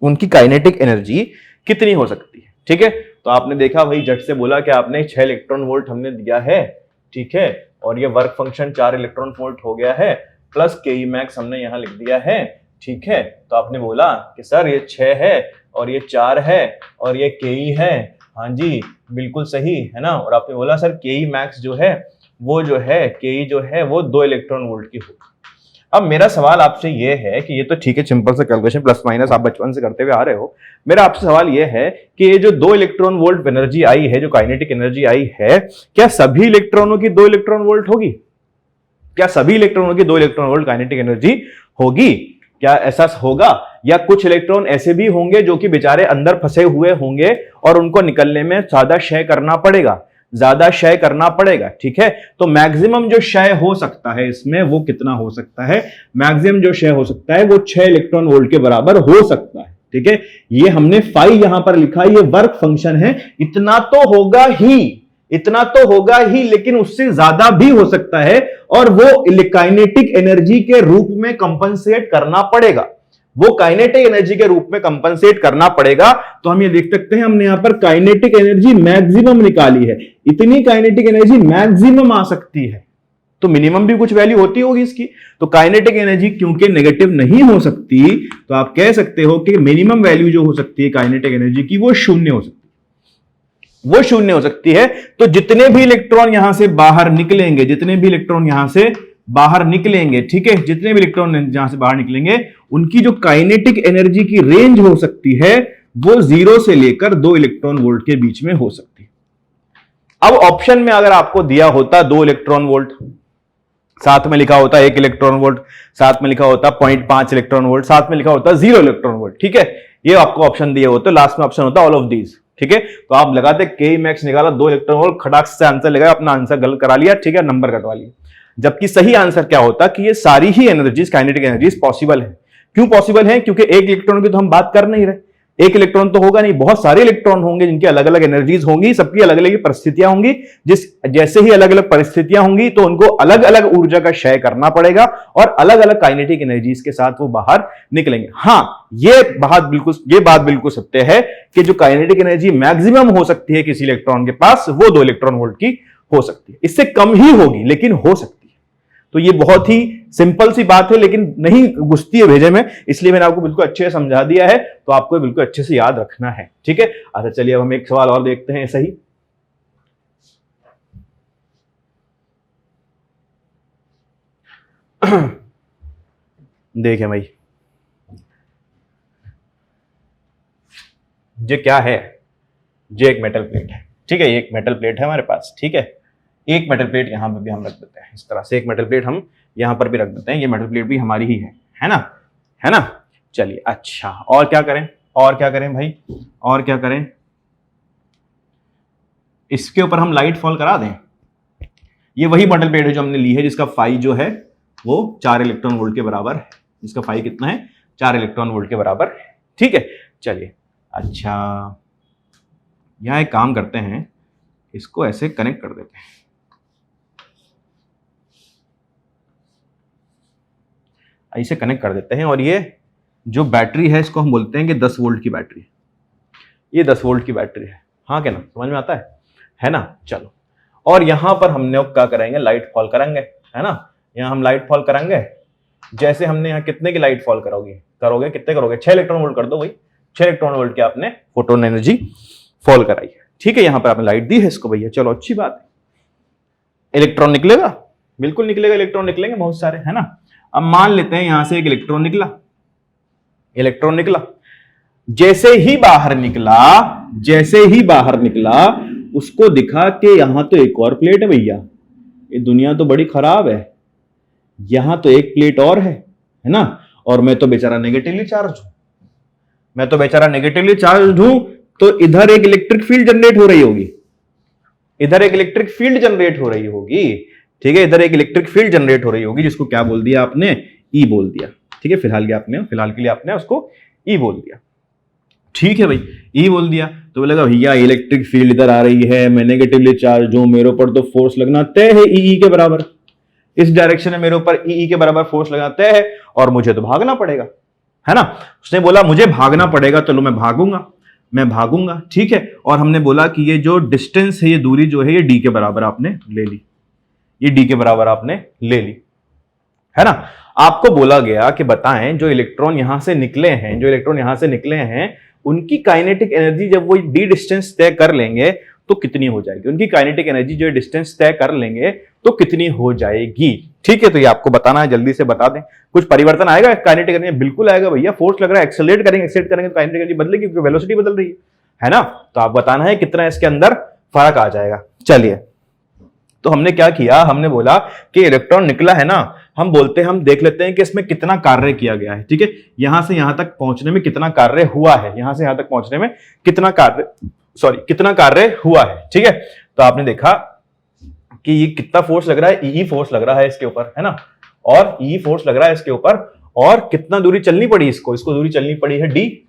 उनकी काइनेटिक एनर्जी कितनी हो सकती है, ठीक है। तो आपने देखा वही झट से बोला कि आपने 6 इलेक्ट्रॉन वोल्ट हमने दिया है, ठीक है, और ये वर्क फंक्शन 4 इलेक्ट्रॉन वोल्ट हो गया है, प्लस के मैक्स हमने यहां लिख दिया है, ठीक है। तो आपने बोला कि सर ये 6 है और ये 4 है और ये के है, हाँ जी बिल्कुल सही है ना। और आपने बोला सर के मैक्स जो है वो जो है, के जो है वो 2 इलेक्ट्रॉन वोल्ट की होगी। अब मेरा सवाल आपसे ये है कि ये तो ठीक है, सिंपल सा कैलकुलेशन, प्लस माइनस आप बचपन से करते हुए आ रहे हो। मेरा आपसे सवाल ये है कि ये जो 2 इलेक्ट्रॉन वोल्ट एनर्जी आई है, जो काइनेटिक एनर्जी आई है, क्या सभी इलेक्ट्रॉनों की 2 इलेक्ट्रॉन वोल्ट होगी, क्या सभी इलेक्ट्रॉनों की 2 इलेक्ट्रॉन वोल्ट काइनेटिक एनर्जी होगी, क्या ऐसा होगा, या कुछ इलेक्ट्रॉन ऐसे भी होंगे जो कि बेचारे अंदर फंसे हुए होंगे और उनको निकलने में ज्यादा क्षय करना पड़ेगा, ज्यादा क्षय करना पड़ेगा, ठीक है। तो मैक्सिमम जो क्षय हो सकता है इसमें वो कितना हो सकता है, मैक्सिमम जो क्षय हो सकता है वो 6 इलेक्ट्रॉन वोल्ट के बराबर हो सकता है, ठीक है। ये हमने फाई यहां पर लिखा, ये वर्क फंक्शन है, इतना तो होगा ही, इतना तो होगा ही, लेकिन उससे ज्यादा भी हो सकता है और वो काइनेटिक एनर्जी के रूप में कंपनसेट करना पड़ेगा, वो काइनेटिक एनर्जी के रूप में कंपनसेट करना पड़ेगा। तो हम ये देख सकते हैं, हमने यहां पर काइनेटिक एनर्जी मैक्सिमम निकाली है, इतनी काइनेटिक एनर्जी मैक्सिमम आ सकती है, तो मिनिमम भी कुछ वैल्यू होती होगी इसकी। तो काइनेटिक एनर्जी क्योंकि नेगेटिव नहीं हो सकती, तो आप कह सकते हो कि मिनिमम वैल्यू जो हो सकती है काइनेटिक एनर्जी की वो 0 हो सकती है, वो 0 हो सकती है। तो जितने भी इलेक्ट्रॉन यहां से बाहर निकलेंगे, जितने भी इलेक्ट्रॉन यहां से बाहर निकलेंगे, ठीक है, जितने भी इलेक्ट्रॉन यहां से बाहर निकलेंगे उनकी जो काइनेटिक एनर्जी की रेंज हो सकती है वो 0 से लेकर 2 इलेक्ट्रॉन वोल्ट के बीच में हो सकती है। अब ऑप्शन में अगर आपको दिया होता 2 इलेक्ट्रॉन वोल्ट, साथ में लिखा होता 1 इलेक्ट्रॉन वोल्ट, साथ में लिखा होता 0.5 इलेक्ट्रॉन वोल्ट, साथ में लिखा होता 0 इलेक्ट्रॉन वोल्ट, ठीक है, ये आपको ऑप्शन दिए होते, लास्ट में ऑप्शन होता ऑल ऑफ दीज, ठीक है। तो आप लगाते के मैक्स निकाला, 2 इलेक्ट्रॉन वोल्ट, खटाक से आंसर लगाया, अपना आंसर गलत करा लिया, ठीक है, नंबर कटवा लिया। जबकि सही आंसर क्या होता कि ये सारी ही एनर्जीज, काइनेटिक एनर्जीज पॉसिबल है। क्यों पॉसिबल है, क्योंकि 1 इलेक्ट्रॉन की तो हम बात कर नहीं रहे, एक इलेक्ट्रॉन तो होगा नहीं, बहुत सारे इलेक्ट्रॉन होंगे जिनकी अलग अलग एनर्जीज होंगी, सबकी अलग अलग परिस्थितियां होंगी। जैसे ही अलग अलग परिस्थितियां होंगी तो उनको अलग अलग ऊर्जा का क्षय करना पड़ेगा और अलग अलग काइनेटिक एनर्जीज के साथ वो बाहर निकलेंगे। हां, ये बात बिल्कुल सत्य है कि जो काइनेटिक एनर्जी मैक्सिमम हो सकती है किसी इलेक्ट्रॉन के पास, वो 2 इलेक्ट्रॉन वोल्ट की हो सकती है। इससे कम ही होगी लेकिन हो सकती है। तो ये बहुत ही सिंपल सी बात है लेकिन नहीं घुसती है भेजे में, इसलिए मैंने आपको बिल्कुल अच्छे से समझा दिया है, तो आपको बिल्कुल अच्छे से याद रखना है। ठीक है, अच्छा चलिए अब हम एक सवाल और देखते हैं। सही, देखें भाई, ये क्या है? ये एक मेटल प्लेट है। ठीक है, एक मेटल प्लेट है हमारे पास। ठीक है, एक मेटल प्लेट यहां पर भी हम रख देते हैं, इस तरह से एक मेटल प्लेट हम यहां पर भी रख देते हैं। ये मेटल प्लेट भी हमारी ही है ना? है ना? चलिए, अच्छा और क्या करें? और क्या करें भाई? और क्या करें? इसके ऊपर हम लाइट फॉल करा दें। ये वही मेटल प्लेट है जो हमने ली है, जिसका फाई जो है वो 4 इलेक्ट्रॉन वोल्ट के बराबर है। इसका फाई कितना है? 4 इलेक्ट्रॉन वोल्ट के बराबर है। ठीक है, चलिए, अच्छा यहां एक काम करते हैं, इसको ऐसे कनेक्ट कर देते हैं। ऐसे कनेक्ट कर देते हैं और ये जो बैटरी है इसको हम बोलते हैं कि 10 वोल्ट की बैटरी। ये 10 वोल्ट की बैटरी है। हाँ क्या ना, समझ में आता है ना? चलो, और यहां पर हमने क्या करेंगे? लाइट फॉल करेंगे, है ना? यहां हम लाइट फॉल करेंगे। जैसे हमने यहां कितने की लाइट फॉल करोगे कितने करोगे? 6 इलेक्ट्रॉन वोल्ट कर दो भाई। 6 इलेक्ट्रॉन वोल्ट की आपने फोटोन एनर्जी फॉल कराई है। ठीक है, यहां पर आपने लाइट दी है इसको भैया। चलो, अच्छी बात है। इलेक्ट्रॉन निकलेगा, बिल्कुल निकलेगा, इलेक्ट्रॉन निकलेंगे बहुत सारे, है ना? अब मान लेते हैं यहां से एक इलेक्ट्रॉन निकला। जैसे ही बाहर निकला उसको दिखा कि यहां तो एक और प्लेट है भैया, ये दुनिया तो बड़ी खराब है, यहां तो एक प्लेट और है ना? और मैं तो बेचारा नेगेटिवली चार्ज हूं, तो इधर एक इलेक्ट्रिक फील्ड जनरेट हो रही होगी। ठीक है, इधर एक इलेक्ट्रिक फील्ड जनरेट हो रही होगी, जिसको क्या बोल दिया आपने? ई बोल दिया। ठीक है, फिलहाल के लिए आपने उसको ई बोल दिया। ठीक है भाई, ई बोल दिया तो बोलेगा भैया इलेक्ट्रिक फील्ड इधर आ रही है, मैं नेगेटिवली चार्ज हूं, मेरे ऊपर तो फोर्स लगना तय है ई के बराबर। इस डायरेक्शन में मेरे ऊपर ई के बराबर फोर्स लगना तय है और मुझे तो भागना पड़ेगा, है ना? उसने बोला मुझे भागना पड़ेगा, चलो मैं भागूंगा। ठीक है, और हमने बोला कि ये जो डिस्टेंस है, ये दूरी जो है, ये डी के बराबर आपने ले ली। है ना? आपको बोला गया कि बताएं जो इलेक्ट्रॉन यहां से निकले हैं उनकी काइनेटिक एनर्जी जब वो डी डिस्टेंस तय कर लेंगे तो कितनी हो जाएगी? उनकी काइनेटिक एनर्जी जो डिस्टेंस तय कर लेंगे तो कितनी हो जाएगी? ठीक है, तो ये आपको बताना है, जल्दी से बता दें। कुछ परिवर्तन आएगा काइनेटिक एनर्जी? बिल्कुल आएगा भैया। फोर्स लग रहा है, एक्सेलरेट करेंगे तो काइनेटिक एनर्जी बदलेगी क्योंकि वेलोसिटी बदल रही है ना? तो आप बताना है कितना इसके अंदर फर्क आ जाएगा। चलिए, तो हमने क्या किया? हमने बोला कि इलेक्ट्रॉन निकला है ना, हम देख लेते हैं कि इसमें कितना कार्य किया गया है। ठीक है, यहां से यहां तक पहुंचने में कितना कार्य हुआ है, कितना कार्य हुआ है। ठीक है, तो आपने देखा कि ये कितना फोर्स लग रहा है? ई फोर्स लग रहा है इसके ऊपर, है ना? और ई फोर्स लग रहा है इसके ऊपर, और कितना दूरी चलनी पड़ी इसको दूरी चलनी पड़ी है डी।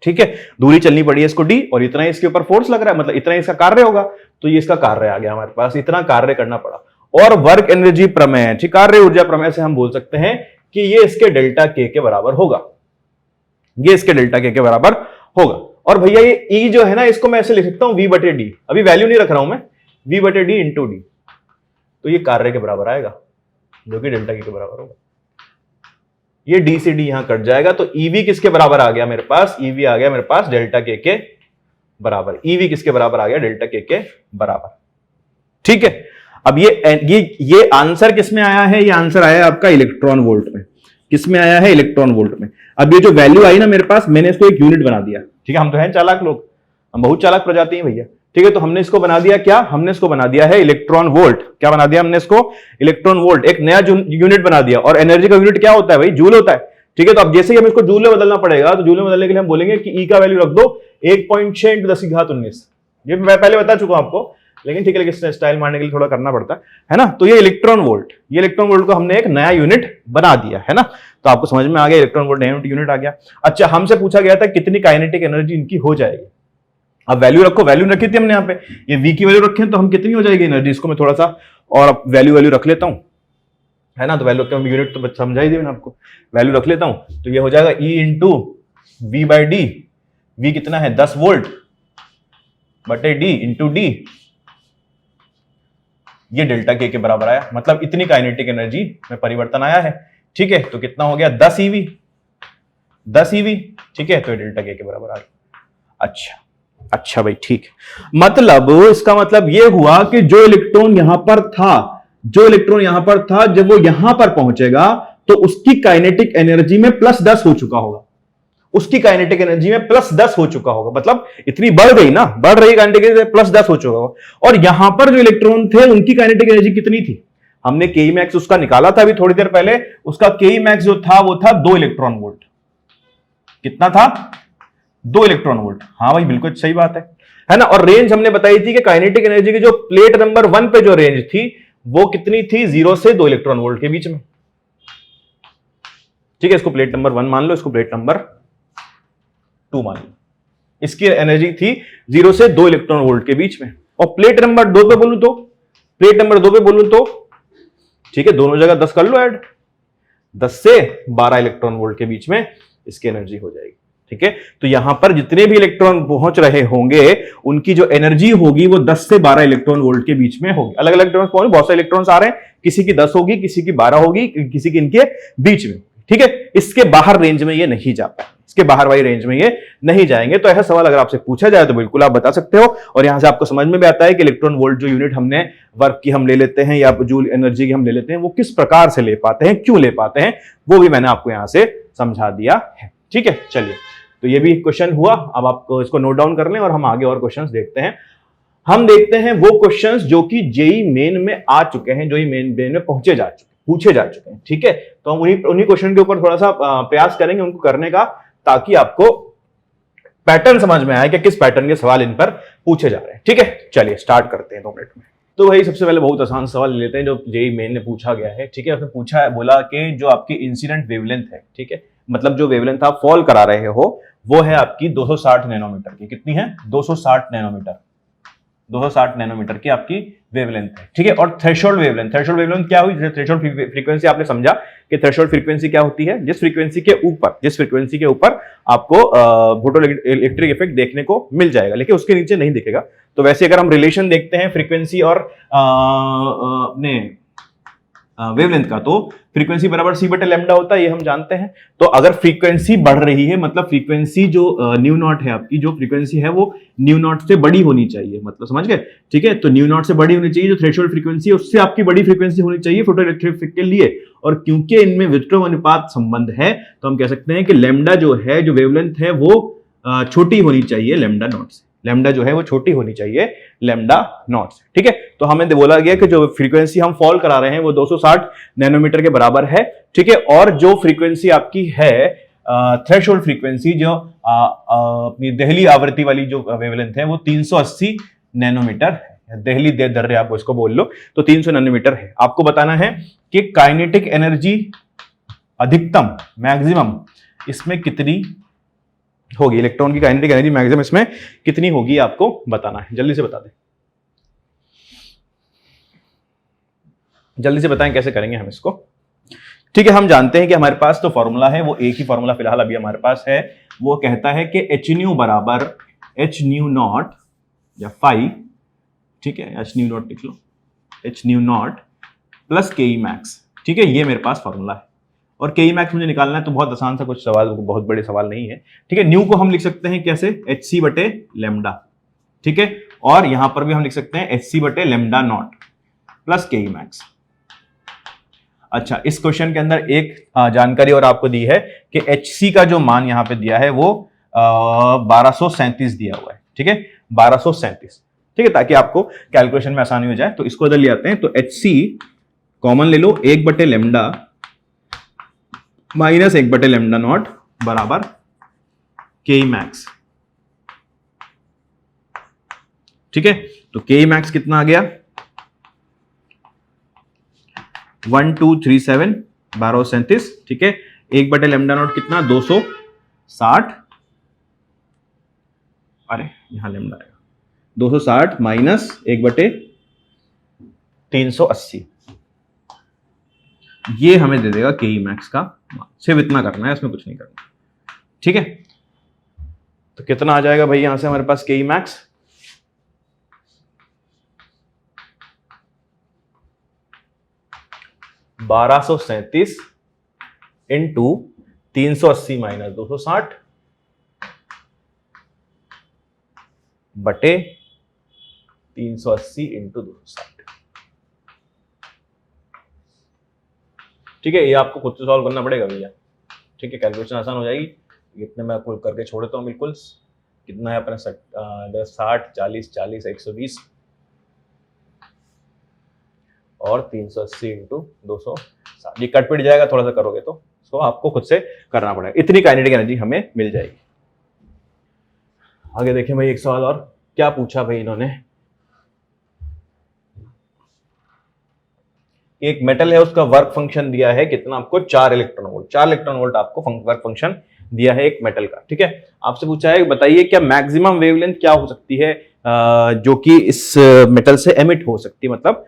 ठीक है, दूरी चलनी पड़ी है इसको डी, और इतना ही इसके ऊपर फोर्स लग रहा है, मतलब इतना इसका कार्य होगा। तो ये इसका कार्य आ गया हमारे पास, इतना कार्य करना पड़ा। और वर्क एनर्जी प्रमेय, ठीक, कार्य ऊर्जा प्रमेय से हम बोल सकते हैं कि ये इसके डेल्टा के बराबर होगा। और भैया ये ई जो है ना, इसको मैं ऐसे लिख सकता हूं V/D। अभी वैल्यू नहीं रख रहा हूं मैं, V/D इंटू डी, तो ये कार्य के बराबर आएगा जो कि डेल्टा के बराबर होगा। ये डी से डी यहां कट जाएगा, तो ईवी किसके बराबर आ गया मेरे पास? ईवी आ गया मेरे पास डेल्टा के बराबर। ईवी किसके बराबर आ गया? डेल्टा के बराबर। ठीक है, अब ये आंसर किसमें आया है? ये आंसर आया है आपका इलेक्ट्रॉन वोल्ट में। किसमें आया है? इलेक्ट्रॉन वोल्ट में। अब ये जो वैल्यू आई ना मेरे पास, मैंने इसको एक यूनिट बना दिया। ठीक है, हम तो हैं चालाक लोग, हम बहुत चालाक प्रजाति हैं भैया। ठीक है, तो हमने इसको बना दिया क्या? हमने इसको बना दिया है इलेक्ट्रॉन वोल्ट। क्या बना दिया हमने इसको? Electron volt. एक नया यूनिट बना दिया। और एनर्जी का यूनिट क्या होता है भाई? जूल होता है। ठीक है, तो अब जैसे ही हम इसको जूल में बदलना पड़ेगा, तो जूल में बदलने के लिए हम बोलेंगे कि ई का वैल्यू रख दो 1.6 × 10⁻19। ये मैं पहले बता चुका हूं आपको लेकिन ठीक है, लेकिन स्टाइल मारने के लिए थोड़ा करना पड़ता है ना। तो ये इलेक्ट्रॉन वोल्ट, ये इलेक्ट्रॉन वोल्ट को हमने एक नया यूनिट बना दिया है ना, तो आपको समझ में आ गया इलेक्ट्रॉन वोल्ट नया यूनिट आ गया। अच्छा, हमसे पूछा गया था कितनी काइनेटिक एनर्जी इनकी हो जाएगी। अब वैल्यू रखो, वैल्यू रखी थी हमने यहाँ पे, ये V की वैल्यू रखे तो हम कितनी हो जाएगी एनर्जी, इसको मैं थोड़ा सा और वैल्यू रख लेता हूं, है ना। तो वैल्यू रख यूनिट तो समझा ही दी मैंने आपको, वैल्यू रख लेता हूं, तो ये हो जाएगा E into V by D. V कितना है 10 वोल्ट बटे डी इंटू डी, ये डेल्टा के बराबर आया, मतलब इतनी काइनेटिक एनर्जी में परिवर्तन आया है। ठीक है, तो कितना हो गया 10 ईवी, 10 ईवी। ठीक है, तो डेल्टा के बराबर आ गया। अच्छा भाई, ठीक। मतलब इसका मतलब यह हुआ कि जो इलेक्ट्रॉन यहां पर था, जब वो यहां पर पहुंचेगा तो उसकी काइनेटिक एनर्जी में +10 हो चुका होगा, उसकी काइनेटिक एनर्जी में +10 हो चुका होगा, मतलब इतनी बढ़ गई ना, बढ़ रही काइनेटिक एनर्जी, +10 हो चुका होगा। और यहां पर जो इलेक्ट्रॉन थे उनकी काइनेटिक एनर्जी कितनी थी, हमने के मैक्स उसका निकाला था अभी थोड़ी देर पहले, उसका के मैक्स जो था वो था 2 इलेक्ट्रॉन वोल्ट। कितना था 2 इलेक्ट्रॉन वोल्ट। हाँ भाई बिल्कुल सही बात है ना। और रेंज हमने बताई थी कि काइनेटिक एनर्जी की जो प्लेट नंबर 1 पे जो रेंज थी वो कितनी थी, 0 से 2 इलेक्ट्रॉन वोल्ट के बीच में। ठीक है, इसको प्लेट नंबर 1 मान लो, इसको प्लेट नंबर 2 मान लो। इसकी एनर्जी थी 0 से 2 इलेक्ट्रॉन वोल्ट के बीच में। और प्लेट नंबर 2 पे बोलूं तो ठीक है, दोनों जगह 10 कर लो ऐड, 10 से 12 इलेक्ट्रॉन वोल्ट के बीच में इसकी एनर्जी हो जाएगी। ठीक है, तो यहां पर जितने भी इलेक्ट्रॉन पहुंच रहे होंगे उनकी जो एनर्जी होगी वो 10 से 12 इलेक्ट्रॉन वोल्ट के बीच में होगी। अलग अलग इलेक्ट्रॉन पहुंचे, बहुत सारे इलेक्ट्रॉन्स आ रहे हैं, किसी की 10 होगी, किसी की 12 होगी, किसी की इनके बीच में। ठीक है, इसके बाहर रेंज में ये नहीं जा पाए, इसके बाहर वाली रेंज में ये नहीं जाएंगे। तो ऐसा सवाल अगर आपसे पूछा जाए तो बिल्कुल आप बता सकते हो। और यहां से आपको समझ में भी आता है कि इलेक्ट्रॉन वोल्ट जो यूनिट हमने वर्क की हम ले लेते हैं या जूल एनर्जी की हम ले लेते हैं, वो किस प्रकार से ले पाते हैं, क्यों ले पाते हैं, वो भी मैंने आपको यहां से समझा दिया है। ठीक है, चलिए, तो ये भी एक क्वेश्चन हुआ। अब आपको इसको नोट डाउन कर लें और हम आगे और क्वेश्चंस देखते हैं। हम देखते हैं वो क्वेश्चंस जो कि जेई मेन में आ चुके हैं, जो मेन में पूछे जा चुके हैं। ठीक है, तो हम उन्हीं क्वेश्चन के ऊपर थोड़ा सा प्रयास करेंगे उनको करने का, ताकि आपको पैटर्न समझ में आए कि किस पैटर्न के सवाल इन पर पूछे जा रहे हैं। ठीक है, चलिए स्टार्ट करते हैं 2 मिनट में। तो भाई सबसे पहले बहुत आसान सवाल ले लेते हैं जो जेई मेन ने पूछा गया है। ठीक है, उसने पूछा है, बोला कि जो आपकी इंसिडेंट वेवलेंथ है, ठीक है, मतलब जो वेवलेंथ आप फॉल करा रहे हो वो है आपकी 260 नैनोमीटर की। कितनी है 260 नैनोमीटर, 260 नैनोमीटर की आपकी वेवलेंथ है। ठीक है, और थ्रेशोल्ड वेवलेंथ क्या हुई, थ्रेशोल्ड फ्रीक्वेंसी आपने समझा कि थ्रेशोल्ड फ्रीक्वेंसी क्या होती है, जिस फ्रीक्वेंसी के ऊपर आपको फोटो इलेक्ट्रिक इफेक्ट देखने को मिल जाएगा, लेकिन उसके नीचे नहीं दिखेगा। तो वैसे अगर हम रिलेशन देखते हैं फ्रीक्वेंसी और अपने वेवलेंथ का, तो फ्रीक्वेंसी बराबर c बटे लैम्डा होता है, ये हम जानते हैं। तो अगर फ्रीक्वेंसी बढ़ रही है, मतलब फ्रीक्वेंसी जो न्यू नॉट है आपकी, जो फ्रीक्वेंसी है वो न्यू नॉट से बड़ी होनी चाहिए, मतलब समझ गए। ठीक है, तो न्यू नॉट से बड़ी होनी चाहिए, जो थ्रेशोल्ड फ्रीक्वेंसी है उससे आपकी बड़ी फ्रीक्वेंसी होनी चाहिए फोटो इलेक्ट्रिक इफेक्ट के लिए। और क्योंकि इनमें व्युत्क्रम अनुपात संबंध है, तो हम कह सकते हैं कि लैम्डा जो है, जो वेवलेंथ है वो छोटी होनी चाहिए लैम्डा नॉट से। लैम्डा जो है वो छोटी होनी चाहिए लैम्डा नॉट से। ठीक है, तो हमें बोला गया कि जो फ्रीक्वेंसी हम फॉल करा रहे हैं वो 260 नैनोमीटर के बराबर है। ठीक है, और जो फ्रीक्वेंसी आपकी है थ्रेशोल्ड फ्रीक्वेंसी, जो अपनी देहली आवृत्ति वाली जो वेवलेंथ है वो 380 नैनोमीटर है। देहली दर्रे आप इसको बोल लो, तो 300 नैनोमीटर है। आपको बताना है कि काइनेटिक एनर्जी अधिकतम, मैक्सिमम इसमें कितनी होगी, इलेक्ट्रॉन की काइनेटिक एनर्जी मैक्सिमम इसमें कितनी होगी, आपको बताना है। जल्दी से बता दें, जल्दी से बताएं कैसे करेंगे हम इसको। ठीक है, हम जानते हैं कि हमारे पास तो फॉर्मूला है, वो एक ही फॉर्मूला फिलहाल अभी हमारे पास है, वो कहता है कि एच न्यू बराबर एच न्यू नॉट या फाई, ठीक है, एच न्यू नॉट लिख लो, एच न्यू नॉट प्लस के ई मैक्स। ठीक है, ये मेरे पास फॉर्मूला है, और के ई मैक्स मुझे निकालना है, तो बहुत आसान सा कुछ सवाल, बहुत बड़े सवाल नहीं है। ठीक है, न्यू को हम लिख सकते हैं कैसे, एच सी बटे लेमडा। ठीक है, और यहां पर भी हम लिख सकते हैं एच सी बटे लेमडा नॉट प्लस के ई मैक्स। अच्छा, इस क्वेश्चन के अंदर एक जानकारी और आपको दी है कि एच सी का जो मान यहां पे दिया है वो 1237 दिया हुआ है। ठीक है, 1237। ठीक है, ताकि आपको कैलकुलेशन में आसानी हो जाए, तो इसको इधर ले आते हैं। तो एच सी कॉमन ले लो, 1 बटे लेमडा माइनस 1 बटे लेमडा नॉट बराबर के मैक्स। ठीक है, तो के मैक्स कितना आ गया 1237 1237, ठीक है। 1 बटे लेमडा नॉट कितना 260, अरे यहां लेमडा आएगा 260 माइनस 1/380, ये हमें दे देगा के मैक्स का। सिर्फ इतना करना है, इसमें कुछ नहीं करना, ठीक है। तो कितना आ जाएगा भाई यहां से हमारे पास के मैक्स 1237 इंटू 380 माइनस 260 बटे 380 इंटू 260, ठीक है। ये आपको खुद से सॉल्व करना पड़ेगा भैया, ठीक है। कैलकुलेशन आसान हो जाएगी। इतने मैं आपको करके छोड़ देता हूँ बिल्कुल। कितना है अपना 60 40 40 120 और 380 इंटू 260, ये कट पिट जाएगा थोड़ा सा करोगे तो आपको खुद से करना पड़ेगा। इतनी काइनेटिक एनर्जी हमें मिल जाएगी। आगे देखें भाई, एक सवाल और क्या पूछा भाई इन्होंने। एक मेटल है, उसका वर्क फंक्शन दिया है कितना आपको 4 इलेक्ट्रॉन वोल्ट। 4 इलेक्ट्रॉन वोल्ट आपको वर्क फंक्शन दिया है एक मेटल का, ठीक है। आपसे पूछा है बताइए क्या मैक्सिमम वेवलेंथ क्या हो सकती है जो कि इस मेटल से एमिट हो सकती है, मतलब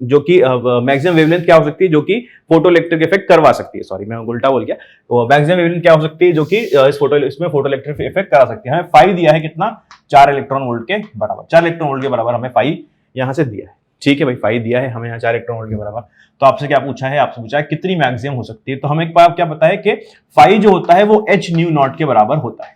जो कि मैक्सिमम वेवलेंथ क्या हो सकती है जो कि फोटो इलेक्ट्रिक इफेक्ट करवा सकती है। सॉरी मैं उल्टा बोल गया। तो मैक्सिमम वेवलेंथ क्या हो सकती है जो कि इसमें फोटो इलेक्ट्रिक इफेक्ट करा सकती है। हमें फाई दिया है कितना 4 इलेक्ट्रॉन वोल्ट के बराबर। 4 इलेक्ट्रॉन वोल्ट के बराबर हमें फाई यहां से दिया है, ठीक है भाई। फाई दिया है हमें यहाँ 4 इलेक्ट्रॉन वोल्ट के बराबर। तो आपसे क्या पूछा है, आपसे पूछा है कितनी मैक्सिमम हो सकती है। तो हमें एक बार क्या पता है कि फाई जो होता है वो h न्यू नॉट के बराबर होता है,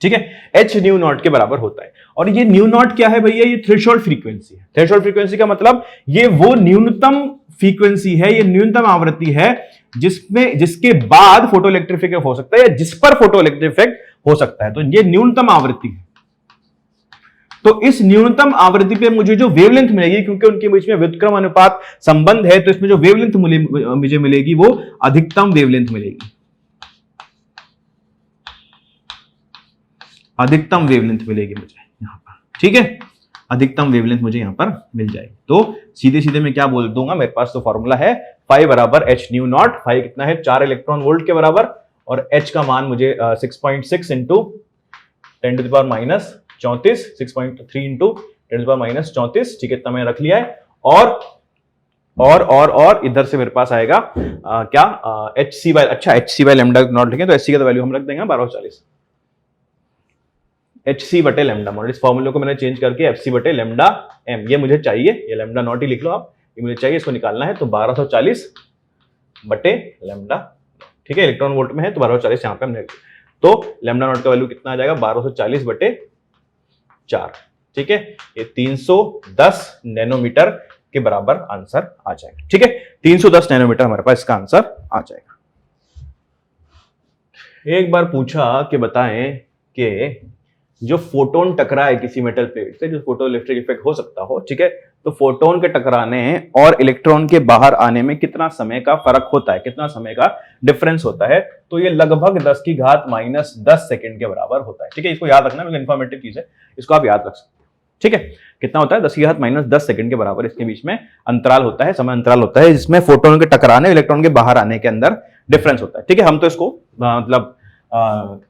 ठीक है। h न्यू नॉट के बराबर होता है। और ये न्यू नॉट क्या है भैया, ये थ्रेशोल्ड फ्रीक्वेंसी है। थ्रेशोल्ड फ्रीक्वेंसी का मतलब ये वो न्यूनतम फ्रीक्वेंसी है, ये न्यूनतम आवृत्ति है जिसके बाद फोटो इलेक्ट्रिक इफेक्ट हो सकता है या जिस पर फोटो इलेक्ट्रिक इफेक्ट हो सकता है। तो ये न्यूनतम आवृत्ति है। तो इस न्यूनतम आवृत्ति पे मुझे जो वेवलेंथ मिलेगी, क्योंकि उनके बीच में व्युत्क्रम अनुपात संबंध है, तो इसमें जो वेवलेंथ मुझे मिलेगी वो अधिकतम वेवलेंथ मिलेगी। अधिकतम वेवलेंथ मिलेगी मुझे यहां पर, ठीक है। अधिकतम वेवलेंथ मुझे यहां पर मिल जाएगी। तो सीधे सीधे मैं क्या बोल दूंगा, मेरे पास तो फॉर्मूला है फाई बराबर h न्यू नॉट। फाई कितना है 4 इलेक्ट्रॉन वोल्ट के बराबर, और h का मान मुझे 6.6 into 10 to the power minus 34, 6.3 into 10 to the power minus 34, ठीक है। इतना मैंने रख लिया है। और इधर से मेरे पास आएगा क्या एच सी बाय, अच्छा H C by lambda naught लिखें तो एच सी का वैल्यू हम रख देंगे 1240 एच सी बटे लेमडा नॉट। इस फॉर्मूले को मैंने चेंज करके एफ सी बटे लेमडा एम, ये मुझे चाहिए, ये लेमडा नॉट ही लिख लो आप, ये मुझे चाहिए, इसको निकालना है। तो 1240 बटे लेमडा, ठीक है। इलेक्ट्रॉन वोल्ट में है तो 1240 यहां पे हमने, तो लेमडा नॉट का वैल्यू कितना आ जाएगा 1240 बटे 4, ठीक है। ये 310 नैनोमीटर के बराबर आंसर आ जाएगा, ठीक है। 310 नैनोमीटर हमारे पास इसका आंसर आ जाएगा। एक बार पूछा कि बताएं कि जो फोटोन टकराए किसी मेटल प्लेट से, जो फोटो इलेक्ट्रिक इफेक्ट हो सकता हो, ठीक है। तो फोटोन के टकराने और इलेक्ट्रॉन के बाहर आने में कितना समय का फर्क होता है, कितना समय का डिफरेंस होता है। तो ये लगभग 10 की घात माइनस 10 सेकंड के बराबर होता है, ठीक है। इसको याद रखना, बिल्कुल इंफॉर्मेटिव चीज है, इसको आप याद रख सकते हैं, ठीक है। कितना होता है 10 की घात माइनस 10 सेकंड के बराबर इसके बीच में अंतराल होता है, समय अंतराल होता है, जिसमें फोटोन के टकराने इलेक्ट्रॉन के बाहर आने के अंदर डिफरेंस होता है, ठीक है। हम तो इसको मतलब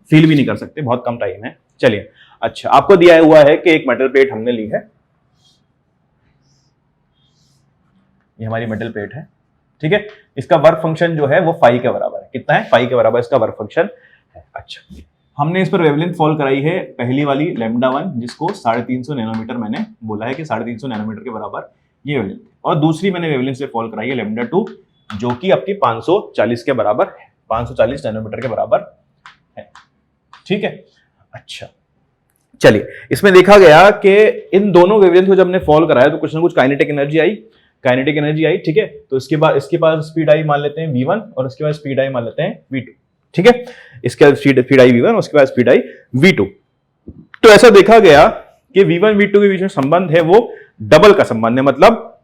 फील भी नहीं कर सकते, बहुत कम टाइम है। चलिए, अच्छा आपको दिया हुआ है कि एक मेटल प्लेट हमने ली है, ये हमारी मेटल प्लेट है, ठीक है। इसका वर्क फंक्शन जो है वो फाई के बराबर है। कितना है, फाई के बराबर इसका वर्क फंक्शन है। अच्छा, हमने इस पर वेवलेंथ फॉल कराई है पहली वाली लेमडा 1, जिसको 350 नैनोमीटर मैंने बोला है कि 350 नैनोमीटर के बराबर ये वेवलेंथ, और दूसरी मैंने वेवलेंथ से फॉल कराई है लेमडा 2, जो कि आपकी 540 के बराबर है, 540 नैनोमीटर के बराबर है, ठीक है। अच्छा चलिए, इसमें देखा गया कि इन दोनों वेवलेंथ को जब हमने फॉल कराया तो कुछ ना कुछ काइनेटिक एनर्जी आई, ठीक है। तो इसके बाद स्पीड आई मान लेते हैं v1, और उसके बाद स्पीड आई मान लेते हैं v2, ठीक है। इसके बाद स्पीड आई v1, उसके बाद स्पीड आई v2। तो ऐसा देखा गया कि v1 v2 के बीच में संबंध है वो डबल का संबंध है, मतलब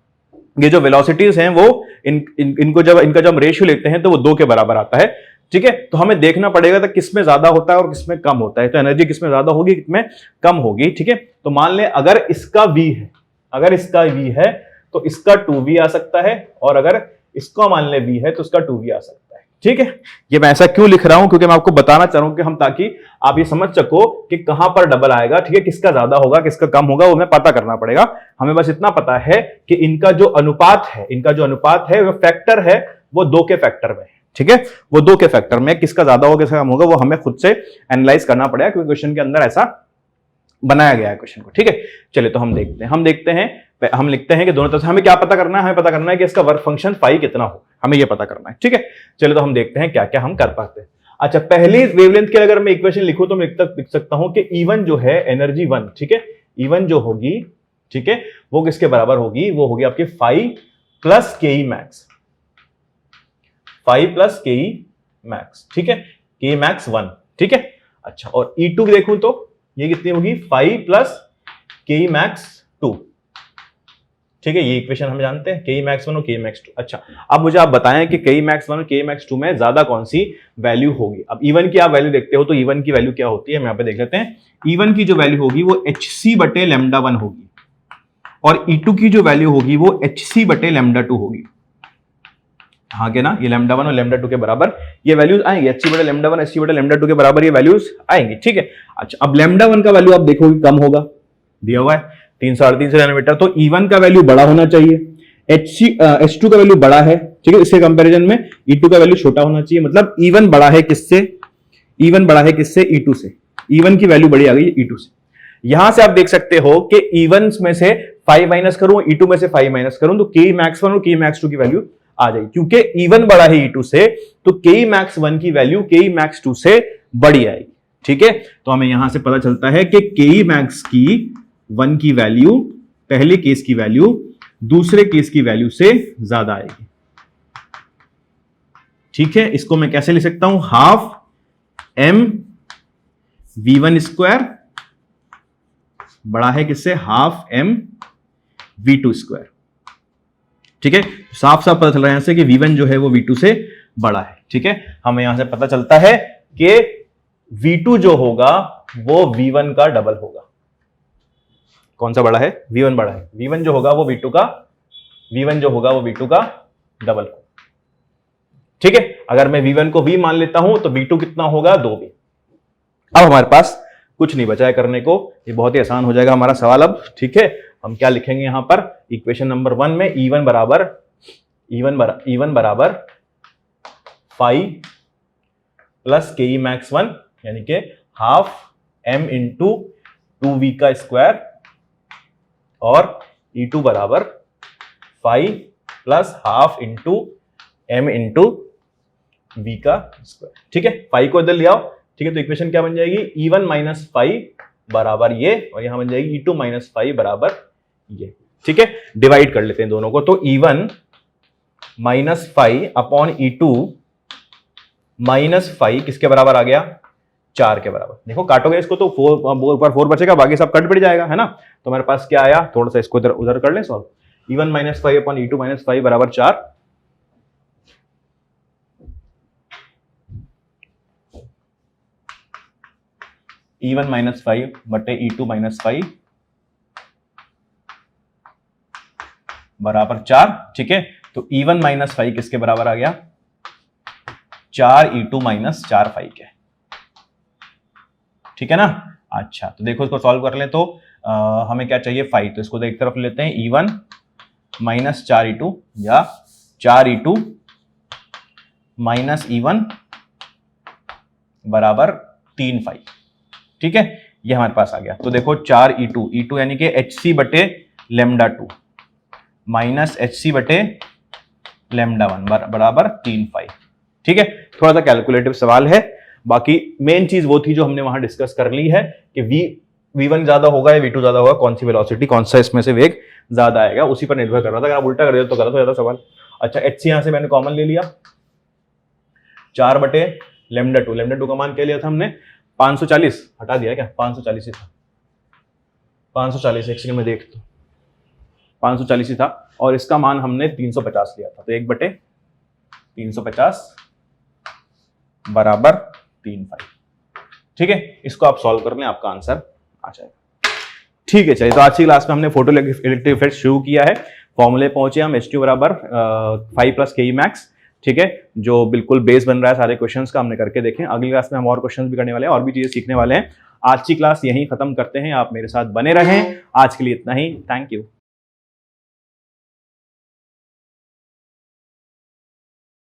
ये जो वेलोसिटीज हैं वो इनका जब हम रेशियो लेते हैं तो वो 2 के बराबर आता है, ठीक है। तो हमें देखना पड़ेगा तो किसमें ज्यादा होता है और किसमें कम होता है, तो एनर्जी किसमें ज्यादा होगी किसमें कम होगी, ठीक है। तो मान ले अगर इसका v है, अगर इसका v है तो इसका 2v आ सकता है, और अगर इसका मान ले v है तो इसका 2v आ सकता है। ठीक है, ये मैं ऐसा क्यों लिख रहा हूं, क्योंकि मैं आपको बताना चाह रहा हूं कि हम, ताकि आप ये समझ सको कि कहां पर डबल आएगा। ठीक है, किसका ज्यादा होगा किसका कम होगा वो हमें पता करना पड़ेगा। हमें बस इतना पता है कि इनका जो अनुपात है, इनका जो अनुपात है वो फैक्टर है, वो 2 के फैक्टर में है। ठीक है, वो 2 के फैक्टर में, किसका ज्यादा होगा किसका कम होगा वो हमें खुद से एनालाइज करना पड़ेगा, क्योंकि क्वेश्चन के अंदर ऐसा बनाया गया है क्वेश्चन को। ठीक है, चलिए तो हम देखते हैं हम लिखते हैं कि दोनों तरफ से हमें क्या पता करना है, हमें पता करना है कि इसका वर्क फंक्शन फाई कितना हो, हमें ये पता करना है। ठीक है, चलिए तो हम देखते हैं क्या क्या हम कर पाते हैं। अच्छा, पहली वेवलेंथ के अगर मैं इक्वेशन लिखूं तो मैं लिख सकता हूं कि E1 जो है एनर्जी 1, ठीक है, E1 जो होगी, ठीक है, वो किसके बराबर होगी, वो होगी आपकी फाई प्लस केई मैक्स, फाई प्लस केई मैक्स। ठीक है, केई मैक्स 1। ठीक है, अच्छा, और E2 देखूं तो ये कितनी होगी, फाई प्लस केई मैक्स 2। ठीक है, ये इक्वेशन हम जानते हैं, के मैक्स 1 और के मैक्स 2। अच्छा, अब मुझे आप बताएं कि के मैक्स 1 और के मैक्स 2 में ज्यादा कौन सी वैल्यू होगी। अब E1 की आप वैल्यू देखते हो तो E1 की वैल्यू क्या होती है, हम यहां पे देख लेते हैं। E1 की जो वैल्यू होगी वो HC बटे लैम्डा 1 होगी, और E2 की जो वैल्यू होगी वो HC बटे लैम्डा 2 होगी। हाँ के ना, ये लैम्डा 1 और लैम्डा 2 के बराबर ये वैल्यूज आएंगे, HC बटे लैम्डा 1 HC बटे लैम्डा 2 के बराबर ये वैल्यूज आएंगी। ठीक है, अच्छा, अब लैम्डा 1 का वैल्यू आप देखोगे कम होगा, दिया हुआ है 300-350 नैनोमीटर, तो E1 का वैल्यू बड़ा होना चाहिए, H2 का वैल्यू बड़ा है। ठीक है, इसके कंपैरिजन में E2 का वैल्यू छोटा होना चाहिए, मतलब E1 बड़ा है किससे, E1 बड़ा है किससे, E2 से। E1 की वैल्यू बड़ी आ गई E2 से। यहां से आप देख सकते हो कि E1 में से 5 माइनस करूं, E2 में से 5 माइनस करूं तो के मैक्स 1 और के मैक्स 2 की वैल्यू आ जाएगी। क्योंकि E1 बड़ा है E2 से तो के मैक्स 1 की वैल्यू के मैक्स 2 से बड़ी आएगी। ठीक है, तो हमें यहां से पता चलता है कि के मैक्स की 1 की वैल्यू पहले केस की वैल्यू दूसरे केस की वैल्यू से ज्यादा आएगी। ठीक है, इसको मैं कैसे लिख सकता हूं, हाफ m v1 स्क्वायर बड़ा है किससे, हाफ m v2 स्क्वायर। ठीक है, साफ साफ पता चल रहा है यहां से कि v1 जो है वो v2 से बड़ा है। ठीक है, हमें यहां से पता चलता है कि v2 जो होगा वो v1 का डबल होगा। कौन सा बड़ा है, v1 बड़ा है, v1 जो होगा वो v2 का, v1 जो होगा वो v2 का डबल होगा। ठीक है, अगर मैं v1 को v मान लेता हूं तो v2 कितना होगा, 2v। अब हमारे पास कुछ नहीं बचा है करने को, ये बहुत ही आसान हो जाएगा हमारा सवाल अब। ठीक है, हम क्या लिखेंगे यहां पर, इक्वेशन नंबर 1 में E1 बराबर फाई प्लस के मैक्स 1 यानी कि हाफ m इंटू 2v का स्क्वायर, और E2 बराबर phi plus half into m into v का स्क्वायर। ठीक है, फाई को इधर ले आओ। ठीक है, तो इक्वेशन क्या बन जाएगी, E1 माइनस फाई बराबर ये, और यहां बन जाएगी E2 माइनस फाई बराबर ये। ठीक है, डिवाइड कर लेते हैं दोनों को, तो E1 minus phi upon E2 minus phi किसके बराबर आ गया, 4 के बराबर। देखो काटोगे इसको तो 4 बचेगा, बाकी सब कट पड़ जाएगा, है ना। तो हमारे पास क्या आया, थोड़ा सा इसको इधर उधर कर लें solve. E1 minus five upon E2 minus five बराबर 4। E1 माइनस 5 बटे E2 माइनस 5 बराबर 4। ठीक है, तो E1 माइनस 5 किसके बराबर आ गया, 4 E2 माइनस 4 5 के। ठीक है ना। अच्छा, तो देखो इसको सॉल्व कर लें तो हमें क्या चाहिए, 5, तो इसको तो एक तरफ लेते हैं, E1 माइनस 4 E2 या 4 E2 माइनस E1 बराबर 3 5। ठीक है, ये हमारे पास आ गया। तो देखो 4 E2 यानी कि HC बटे लैम्डा 2 माइनस HC बटे लैम्डा 1 बराबर 3 5। ठीक है, थोड़ा सा कैलकुलेटिव सवाल है, बाकी मेन चीज वो थी जो हमने वहां डिस्कस कर ली है कि V1 ज्यादा होगा या V2 ज्यादा होगा, कौन सी वेलोसिटी, कौन सा इसमें से वेग ज्यादा आएगा, उसी पर निर्भर कर रहा था। अगर आप उल्टा कर दे तो गलत हो जाता सवाल। अच्छा, HC यहां से मैंने कॉमन ले लिया, 4 बटे लैम्डा 2 का मान क्या लिया था हमने, 540, हटा दिया क्या, 540 ही था, 540, एक सेकंड में देख तो 540 ही था, और इसका मान हमने 350 लिया था, तो 1 बटे 350 बराबर 3 5। ठीक है, इसको आप सॉल्व कर लें, आपका आंसर आ जाएगा। ठीक है, चलिए तो आज की क्लास में हमने फोटो इलेक्ट्रिक इफेक्ट शुरू किया है। फॉर्मूले पहुंचे हम, H2 बराबर 5 + KE मैक्स, ठीक है, जो बिल्कुल बेस बन रहा है सारे क्वेश्चंस का, हमने करके देखें। अगली क्लास में हम और क्वेश्चंस भी करने वाले हैं और भी चीजें सीखने वाले हैं। आज की क्लास यहीं खत्म करते हैं, आप मेरे साथ बने रहें। आज के लिए इतना ही, थैंक यू।